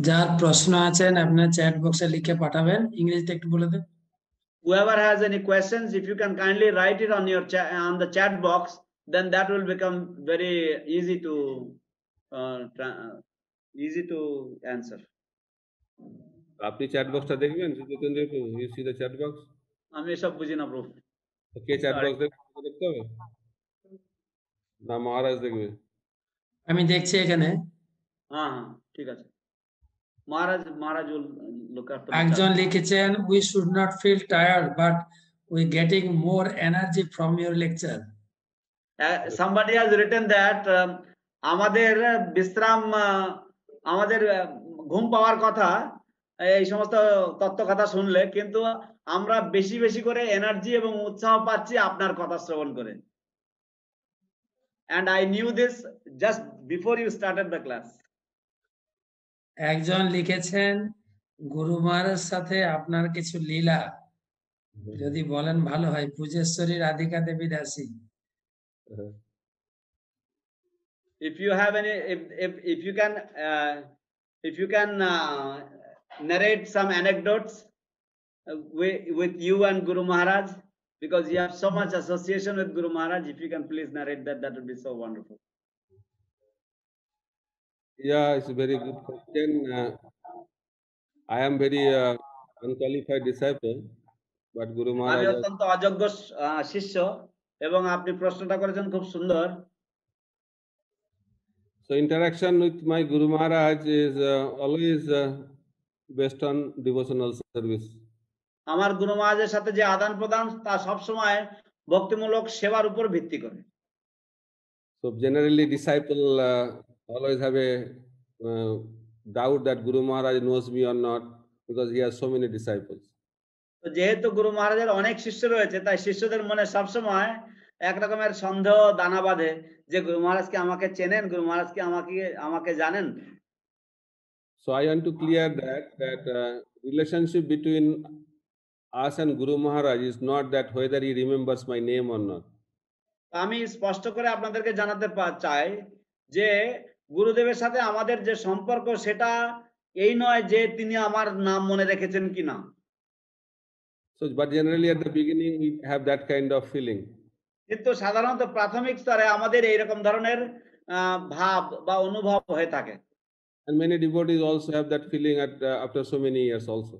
যার প্রশ্ন আছেন আপনার চ্যাট বক্সে লিখে পাঠাবেন। ইংরেজিতে একটু বলে দেন। Whoever has any questions, if you can kindly write it on the chat box, then that will become very easy to answer. আপনি চ্যাট বক্সটা দেখবেন Jitendra Prabhu, you see the chat box? আমি এসব বুঝি না প্রভু। কে চ্যাট বক্স দেখতে হবে না মহারাজ দেখবে? আমি দেখছি এখানে হ্যাঁ হ্যাঁ ঠিক আছে। মহারাজ মহারাজ will look after the chat. একজন লিখেছেন, we should not feel tired but we getting more energy from your lecture. Somebody has written that আমাদের বিশ্রাম আমাদের ঘুম পাওয়ার কথা এই সমস্ত তত্ত্ব কথা শুনলে, কিন্তু আমরা বেশি বেশি করে এনার্জি এবং উৎসাহ পাচ্ছি আপনার কথা শ্রবণ করে। And I knew this just before you started the class. একজন লিখেছেন, গুরু মহারাজ সাথে আপনার কিছু লীলা যদি বলেন ভালো হয়। পূজেশ্বরী রাধিকা দেবী দাসী। If you have any, if you can narrate some anecdotes with you and Guru Maharaj, because you have so much association with Guru Maharaj, if you can please narrate that, that would be so wonderful. Yeah, it's a very good question. I am very unqualified disciple, but Guru আমি Maharaj. অত্যন্ত অযোগ্য শিষ্য, এবং আপনি প্রশ্নটা করেছেন খুব সুন্দর। So interaction with my Guru Maharaj is always based on devotional service. আমার গুরু মহারাজের সাথে যে আদান প্রদান তা সব সময় ভক্তিমূলক সেবার উপর ভিত্তি করে। So generally disciple always have a doubt that Guru Maharaj knows me or not, because he has so many disciples. তো যেহেতু গুরু মহারাজের অনেক শিষ্য রয়েছে, তাই শিষ্যদের মনে সবসময় এক রকমের সন্দেহ দানা বাঁধে যে গুরু মহারাজ কি আমাকে চেনেন, গুরু মহারাজ কি আমাকে জানেন। So I want to clear that relationship between us and Guru Maharaj is not that whether he remembers my name or not. আমি স্পষ্ট করে আপনাদেরকে জানাতে চাই যে গুরুদেবের সাথে আমাদের যে সম্পর্ক, সেটা এই নয় যে তিনি আমার নাম মনে রেখেছেন কিনা। So but generally at the beginning we have that kind of feeling. কিন্তু সাধারণত প্রাথমিক স্তরে আমাদের এইরকম ধরনের ভাব বা অনুভব হয়ে থাকে। And many devotees also have that feeling after so many years also.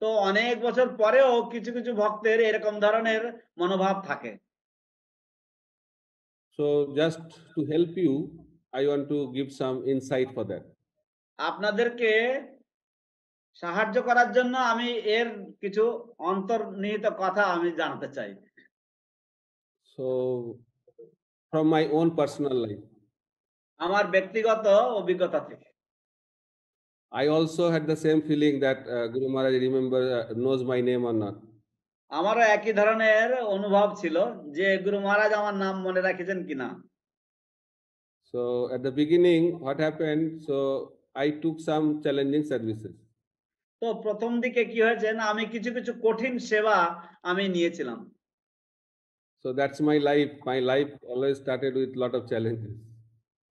তো অনেক বছর পরেও কিছু কিছু ভক্তের এরকম ধরনের মনোভাব থাকে। So just to help you, I want to give some insight for that. আপনাদেরকে সাহায্য করার জন্য আমি এর কিছু অন্তর্নিহিত কথা আমি জানাতে চাই। So from my own personal life, আমার ব্যক্তিগত অভিজ্ঞতা থেকে। I also had the same feeling that Guru Maharaj knows my name or not. আমারও একই ধরনের অনুভব ছিল যে গুরু মহারাজ আমার নাম মনে রাখেছেন কিনা। So at the beginning, what happened? So I took some challenging services. তো প্রথম দিকে কি হয়েছে না, আমি কিছু কিছু কঠিন সেবা আমি নিয়েছিলাম। So that's my life. My life always started with lot of challenges.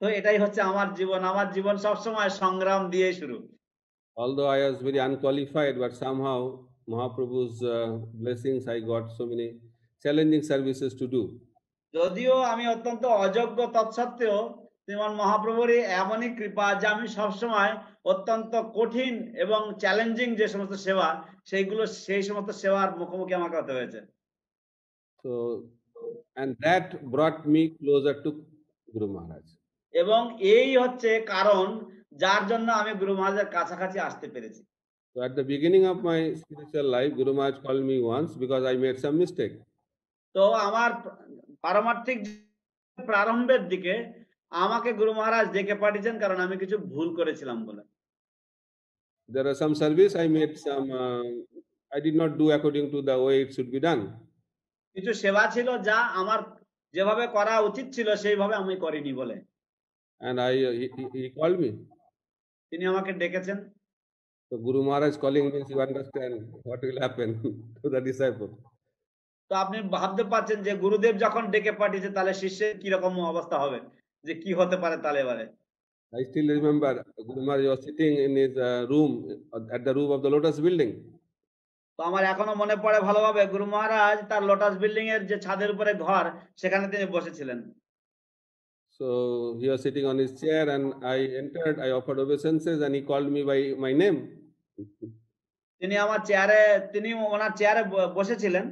তো এটাই হচ্ছে আমার জীবন। আমার জীবন সবসময় সংগ্রাম দিয়ে শুরু। Although I was very unqualified, but somehow Mahaprabhu's blessings, I got so many challenging services to do. যদিও আমি অত্যন্ত অযোগ্য, তৎসত্ত্বেও শ্রীমান মহাপ্রভুর এমনই কৃপা যে আমি সবসময় অত্যন্ত কঠিন এবং চ্যালেঞ্জিং যে সমস্ত সেবা, সেই সমস্ত সেবার মুখোমুখি আমাকে হতে হয়েছে। So, and that brought me closer to Guru Maharaj. এবং এই হচ্ছে কারণ যার জন্য আমি গুরু মহারাজের কাছাকাছি আসতে পেরেছি। So at the beginning of my spiritual life, Guru Maharaj called me once because I made some mistake. তো আমার পারমার্থিক প্রারম্ভের দিকে আমাকে গুরু মহারাজ ডেকে পাঠিয়েছেন কারণ আমি কিছু ভুল করেছিলাম বলে। There are some service I made some, I did not do according to the way it should be done. কিছু সেবা ছিল যা আমার যেভাবে করা উচিত ছিল সেইভাবে আমি করিনি বলে। And he called me. তিনি আমাকে ডেকেছেন। So Guru Maharaj calling means you understand what will happen to the disciple. তো আপনি ভাবতে পারছেন যে গুরুদেব যখন ডেকে পাঠিয়েছে তাহলে শিষ্যের কি রকম অবস্থা হবে, যে কি হতে পারে তাহলে এবারে। I still remember Guru Maharaj was sitting in his room at the roof of the Lotus building. তো আমার এখনো মনে পড়ে ভালোভাবে, গুরু মহারাজ তার লোটাস বিল্ডিং এর যে ছাদের উপরে ঘর, সেখানে তিনি বসেছিলেন। So he was sitting on his chair and I entered, I offered obeisances and he called me by my name, তিনি আমার চেয়ারে তিনি ওনার চেয়ারে বসেছিলেন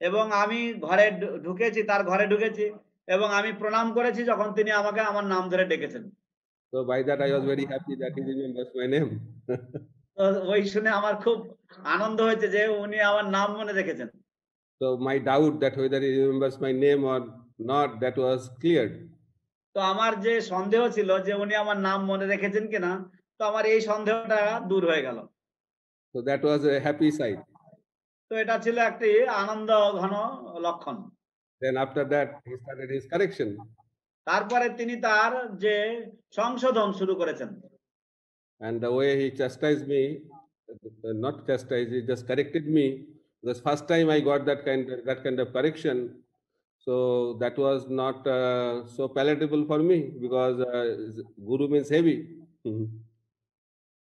এবং আমি ঘরে ঢুকেছি, তার ঘরে ঢুকেছি এবং আমি প্রণাম করেছি যখন তিনি আমাকে আমার নাম ধরে ডেকেছেন। So by that I was very happy that he remembers my name. তো ওই শুনে আমার খুব আনন্দ হয়েছে যে উনি আমার নাম মনে রেখেছেন। So my doubt that whether he remembers my name or not, that was cleared. তো আমার যে সন্দেহ ছিল যে উনি আমার নাম মনে রেখেছেন কিনা, তো আমার এই সন্দেহটা দূর হয়ে গেল। So that was a happy sight. তো এটা ছিল একটি আনন্দ ঘন লক্ষণ। Then after that he started his correction. তারপরে তিনি তার যে সংশোধন শুরু করেছেন। And the way he chastised me, not chastised, he just corrected me. Because first time I got that kind of correction, so that was not so palatable for me because Guru means heavy.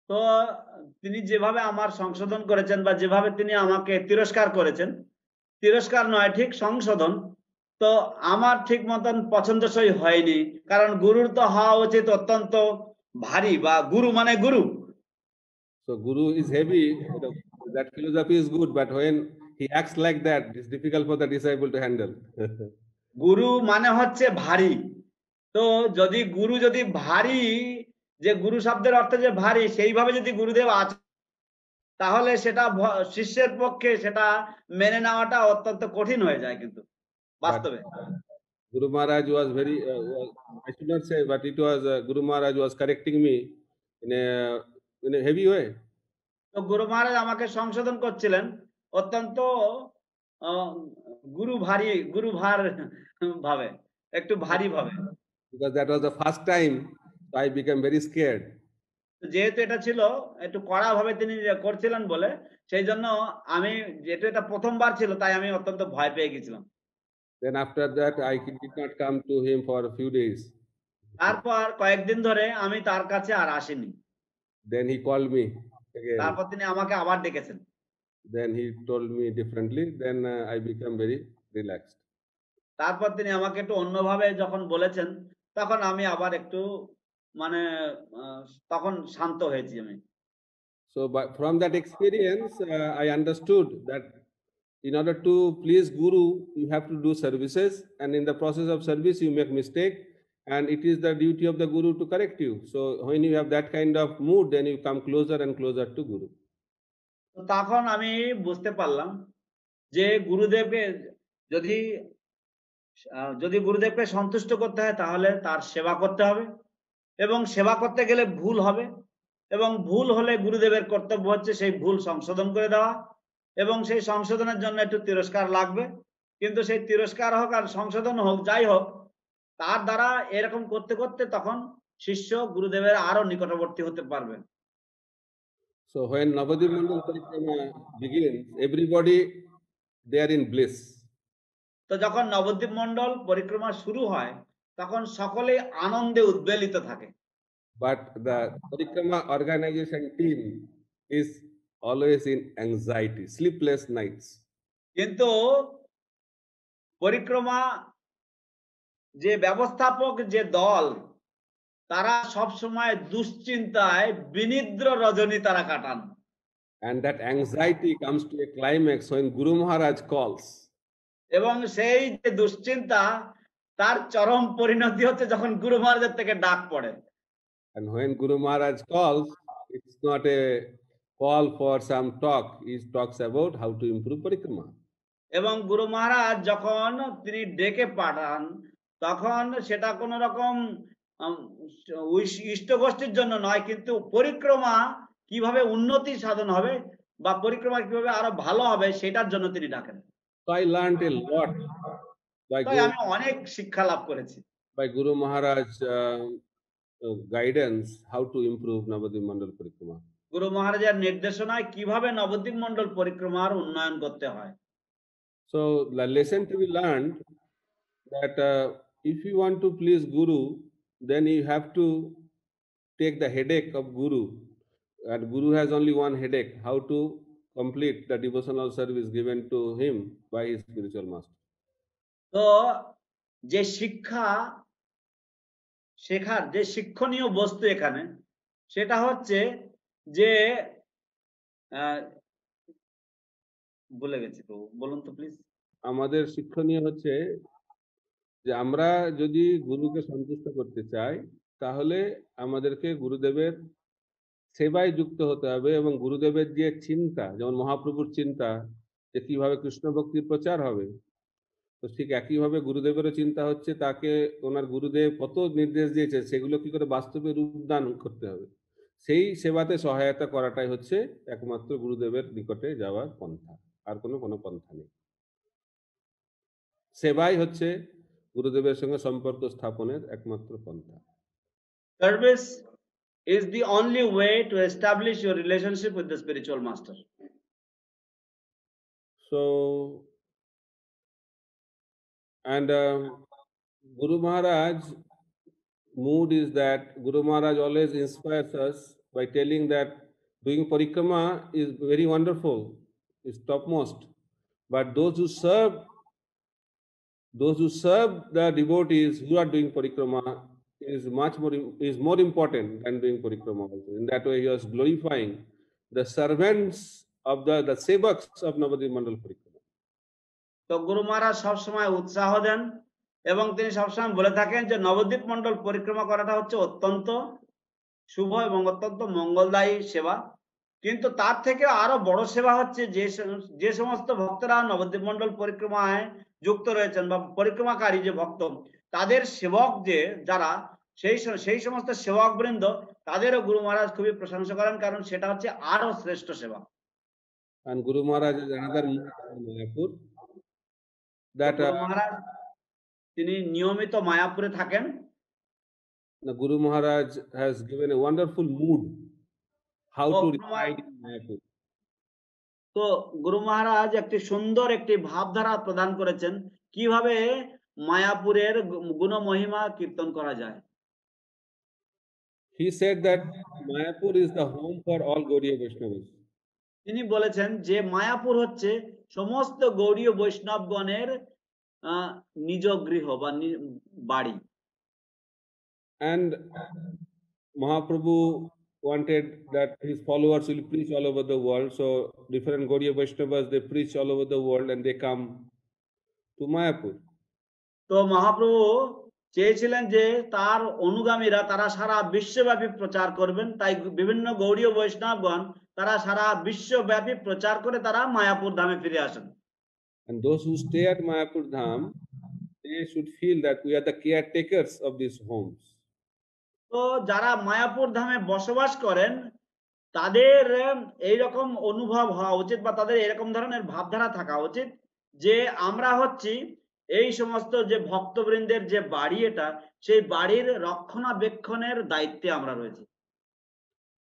তো তিনি যেভাবে আমার সংশোধন করেছেন বা যেভাবে তিনি আমাকে তিরস্কার করেছেন, তিরস্কার নয় ঠিক সংশোধন, তো আমার ঠিক মতন পছন্দসই হয়নি। কারণ গুরুর তো হওয়া উচিত অত্যন্ত ভারী, বা গুরু মানে গুরু। So Guru is heavy, that philosophy is good, but when he acts like that, it's difficult for the disciple to handle. গুরু মানে হচ্ছে ভারী। তো যদি গুরু যদি ভারী, যে গুরু শব্দের অর্থ যে ভারী, সেইভাবে যদি গুরুদেব আছে, তাহলে সেটা শিষ্যের পক্ষে সেটা মেনে নেওয়াটা অত্যন্ত কঠিন হয়ে যায় কিন্তু বাস্তবে। Guru Maharaj was very, I should not say, but it was Guru Maharaj was correcting me in a heavy way. তো গুরু মহারাজ আমাকে সংশোধন করছিলেন অত্যন্ত গুরু ভার ভাবে, একটু ভারী ভাবে। Because that was the first time, so I became very scared. যেহেতু এটা ছিল একটু কড়া ভাবে তিনি করছিলেন বলে, সেই জন্য আমি, যেহেতু এটা প্রথমবার ছিল, তাই আমি অত্যন্ত ভয় পেয়ে গেছিলাম। Then after that I did not come to him for a few days. তারপর কয়েকদিন ধরে আমি তার কাছে আর আসিনি। Then he called me again. তারপর তিনি আমাকে আবার ডেকেছেন। Then he told me differently. Then I became very relaxed. তারপর তিনি আমাকে একটু অন্যভাবে যখন বলেছেন, তখন আমি আবার একটু মানে তখন শান্ত হয়েছি আমি। So from that experience, I understood that in order to please Guru, you have to do services, and in the process of service, you make mistake, and it is the duty of the Guru to correct you. So when you have that kind of mood, then you come closer and closer to Guru. তো তখন আমি বুঝতে পারলাম যে গুরুদেবকে যদি গুরুদেবকে সন্তুষ্ট করতে হয়, তাহলে তার সেবা করতে হবে, এবং সেবা করতে গেলে ভুল হবে, এবং ভুল হলে গুরুদেবের কর্তব্য হচ্ছে সেই ভুল সংশোধন করে দেওয়া, এবং সেই সংশোধনের জন্য একটু তিরস্কার লাগবে। কিন্তু সেই তিরস্কার হোক আর সংশোধন হোক, যাই হোক, তার দ্বারা এরকম করতে করতে তখন শিষ্য গুরুদেবের আরো নিকটবর্তী হতে পারবে। So when Navadvip Mandal Parikrama begins, everybody they are in bliss. তো যখন নবদ্বীপ মণ্ডল পরিক্রমা শুরু হয়, তখন সকলেই আনন্দে উদ্বেলিত থাকে। But the Parikrama organization team is always in anxiety, sleepless nights. কিন্তু পরিক্রমা যে ব্যবস্থাপক যে দল, তারা সব সময় দুশ্চিন্তায় বিনিদ্র রজনী তারা কাটান। And that anxiety comes to a climax when Guru Maharaj calls. এবং সেই যে দুশ্চিন্তা, তার চরম পরিণতি হচ্ছে যখন গুরু মহারাজের থেকে ডাক পড়ে। And when Guru Maharaj calls, it's not a call for some talk. He talks about how to improve parikrama. এবং গুরু মহারাজ যখন তিনি ডেকে পাঠান, তখন সেটা কোন রকম ইষ্ট গোষ্ঠীর জন্য নয়, কিন্তু পরিক্রমা কিভাবে উন্নতি সাধন হবে বা পরিক্রমা কিভাবে আরো ভালো হবে, সেটার জন্য তিনি ডাকেন। So I learned a lot আমি অনেক শিক্ষা লাভ করেছি by Guru Maharaj guidance how to improve Navadvip Mandal Parikrama. গুরু মহারাজের নির্দেশনায় কিভাবে নবদ্বীপ মণ্ডল পরিক্রমার উন্নয়ন করতে হয়। So the lesson to be learned that if you want to please Guru, then you have to take the headache of Guru. And Guru has only one headache: how to complete the devotional service given to him by his spiritual master. তো যে শেখার যে শিক্ষণীয় বস্তু এখানে, সেটা হচ্ছে যে ভুলে গেছি তো, বলুন তো প্লিজ। আমাদের শিক্ষণীয় হচ্ছে যে আমরা যদি গুরুকে সন্তুষ্ট করতে চাই তাহলে আমাদেরকে গুরুদেবের সেবায় যুক্ত হতে হবে এবং গুরুদেবের যে চিন্তা, যেমন মহাপ্রভুর চিন্তা যে কিভাবে কৃষ্ণ ভক্তির প্রচার হবে, তো ঠিক একইভাবে গুরুদেবেরও চিন্তা হচ্ছে তাকে ওনার গুরুদেব কত নির্দেশ দিয়েছে সেগুলো কি করে বাস্তবে রূপদান করতে হবে। সেই সেবাতে সহায়তা করাটাই হচ্ছে একমাত্র গুরুদেবের নিকটে যাওয়ার পন্থা, আর কোনো পন্থা নেই। সেবাই হচ্ছে গুরুদেবের সঙ্গে সম্পর্ক স্থাপনের একমাত্র পন্থা। Service is the only way to establish your relationship with the spiritual master. So, and Guru Maharaj mood is that Guru Maharaj always inspires us by telling that doing parikrama is very wonderful, is topmost, but those who serve the devotees who are doing parikrama is more important than doing parikrama also. In that way, he was glorifying the servants of the sevaks of Navadvip Mandal Parikrama. তো গুরু মহারাজ সবসময় উৎসাহ দেন এবং তিনি সবসময় বলে থাকেন যে নবদ্বীপ মণ্ডল পরিক্রমা করাটা হচ্ছে অত্যন্ত শুভ এবং অত্যন্ত মঙ্গলদায়ী সেবা। কিন্তু তার থেকে আরো বড় সেবা হচ্ছে যে সমস্ত ভক্তরা নবদ্বীপ মণ্ডল পরিক্রমায় যুক্ত রয়েছেন বা পরিক্রমাকারী যে ভক্ত, তাদের সেবক যে যারা, সেই সমস্ত সেবক বৃন্দ তাদেরও গুরু মহারাজ খুবই প্রশংসা করেন, কারণ সেটা হচ্ছে আরো শ্রেষ্ঠ সেবা। And Guru Maharaj is another mood in Mayapur that গুরু মহারাজ তিনি নিয়মিত মায়াপুরে থাকেন। the Guru Maharaj has given a wonderful mood how Oh, to Guru Maharaj- reside in Mayapur. তো গুরু মহারাজ একটি সুন্দর একটি ভাবধারা প্রদান করেছেন কিভাবে মায়াপুরের গুণ মহিমা কীর্তন করা যায়। He said that Mayapur is the home for all Gaudiya Vaishnavas. তিনি বলেছেন যে মায়াপুর হচ্ছে সমস্ত গৌড়ীয় বৈষ্ণবগণের নিজ গৃহ বা বাড়ি। And Mahaprabhu wanted that his followers will preach all over the world. So different Gaudiya Vaishnavas, they preach all over the world and they come to Mayapur. তো মহাপ্রভু চেয়েছিলেন যে তার অনুগামীরা তারা সারা বিশ্বব্যাপী প্রচার করবেন, তাই বিভিন্ন গৌড়ীয় বৈষ্ণবগণ তারা সারা বিশ্বব্যাপী প্রচার করে তারা মায়াপুর ধামে ফিরে আসেন। And those who stay at Mayapur Dham, they should feel that we are the caretakers of these homes. তো যারা মায়াপুর ধামে বসবাস করেন তাদের এইরকম অনুভব হওয়া উচিত বা তাদের এরকম ধরনের ভাবধারা থাকা উচিত যে আমরা হচ্ছি এই সমস্ত যে ভক্তবৃন্দের যে বাড়ি, এটা সেই বাড়ির রক্ষণাবেক্ষণের দায়িত্বে আমরা রয়েছি।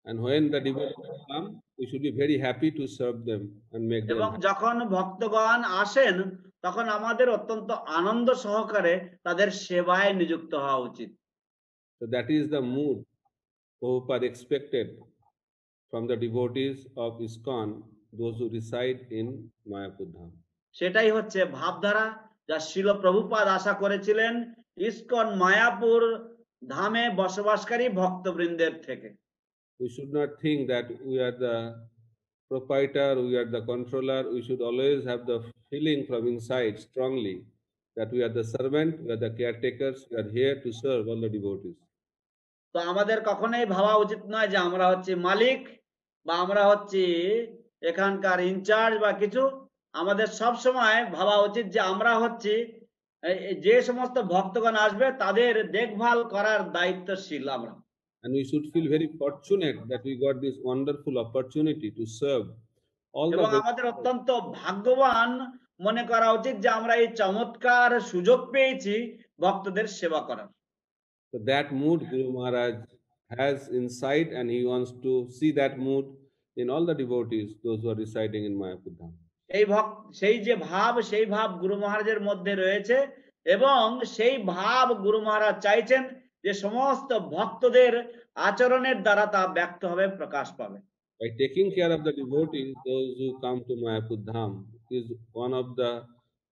And when the devotees come, we should be very happy to serve them and make them এবং happy. যখন ভক্তগণ আসেন তখন আমাদের অত্যন্ত আনন্দ সহকারে তাদের সেবায় নিযুক্ত হওয়া উচিত। So that is the mood Prabhupada expected from the devotees of ISKCON, those who reside in Mayapur Dham. সেটাই হচ্ছে ভাবধারা যা শ্রীল প্রভুপাদ আশা করেছিলেন ইসকন মায়াপুর ধামে বসবাসকারী ভক্তবৃন্দের থেকে। We should not think that we are the proprietor, we are the controller. We should always have the feeling from inside strongly that we are the servant, we are the caretakers, we are here to serve all the devotees. তো আমাদের কখনোই ভাবা উচিত নয় যে আমরা হচ্ছে মালিক বা আমরা হচ্ছি এখানকার ইনচার্জ বা কিছু। আমাদের সব সময় ভাবা উচিত যে আমরা হচ্ছি যে সমস্ত ভক্তগণ আসবে তাদের দেখভাল করার দায়িত্বশীল আমরা। And we should feel very fortunate that we got this wonderful opportunity to serve all the এবং Vaishnavas. আমাদের অত্যন্ত ভাগ্যবান মনে করা উচিত যে আমরা এই চমৎকার সুযোগ পেয়েছি ভক্তদের সেবা করার। So that mood Guru Maharaj has inside, and he wants to see that mood in all the devotees, those who are residing in Mayapur Dham. সেই যে ভাব, সেই ভাব গুরু মহারাজের মধ্যে রয়েছে এবং সেই ভাব গুরু মহারাজ চাইছেন যে সমস্ত ভক্তদের আচরণের দ্বারা তা ব্যক্ত হবে, প্রকাশ পাবে। By taking care of the devotees, those who come to Mayapur Dham is one of the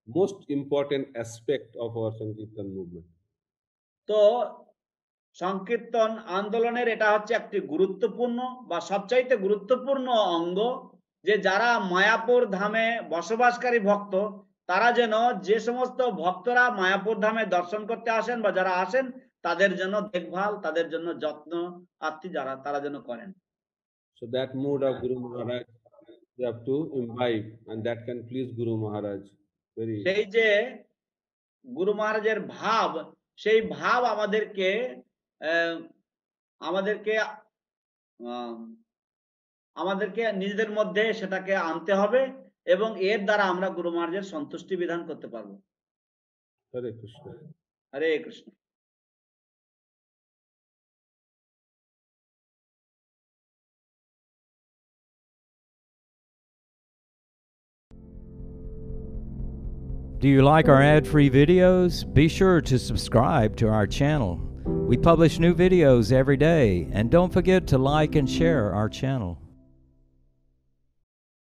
most important aspect of our Sankirtan movement. তো সংকীর্তন আন্দোলনের এটা হচ্ছে একটি গুরুত্বপূর্ণ বা সবচাইতে গুরুত্বপূর্ণ অঙ্গ যে যারা মায়াপুর ধামে বসবাসকারী ভক্ত তারা যেন যে সমস্ত ভক্তরা মায়াপুর ধামে দর্শন করতে আসেন বা যারা আসেন তাদের জন্য দেখভাল, তাদের জন্য যত্ন আত্মি যারা তারা যেন করেন। So that mood of Guru Maharaj, you have to imbibe, and that can please Guru Maharaj. Very. সেই যে গুরু মহারাজের ভাব, সেই ভাব আমাদেরকে আমাদেরকে নিজেদের মধ্যে সেটাকে আনতে হবে এবং এর দ্বারা আমরা গুরু মহারাজের সন্তুষ্টি বিধান করতে পারবো। Hare Krishna. Hare Krishna. Do you like our ad-free videos? Be sure to subscribe to our channel. We publish new videos every day, and don't forget to like and share our channel.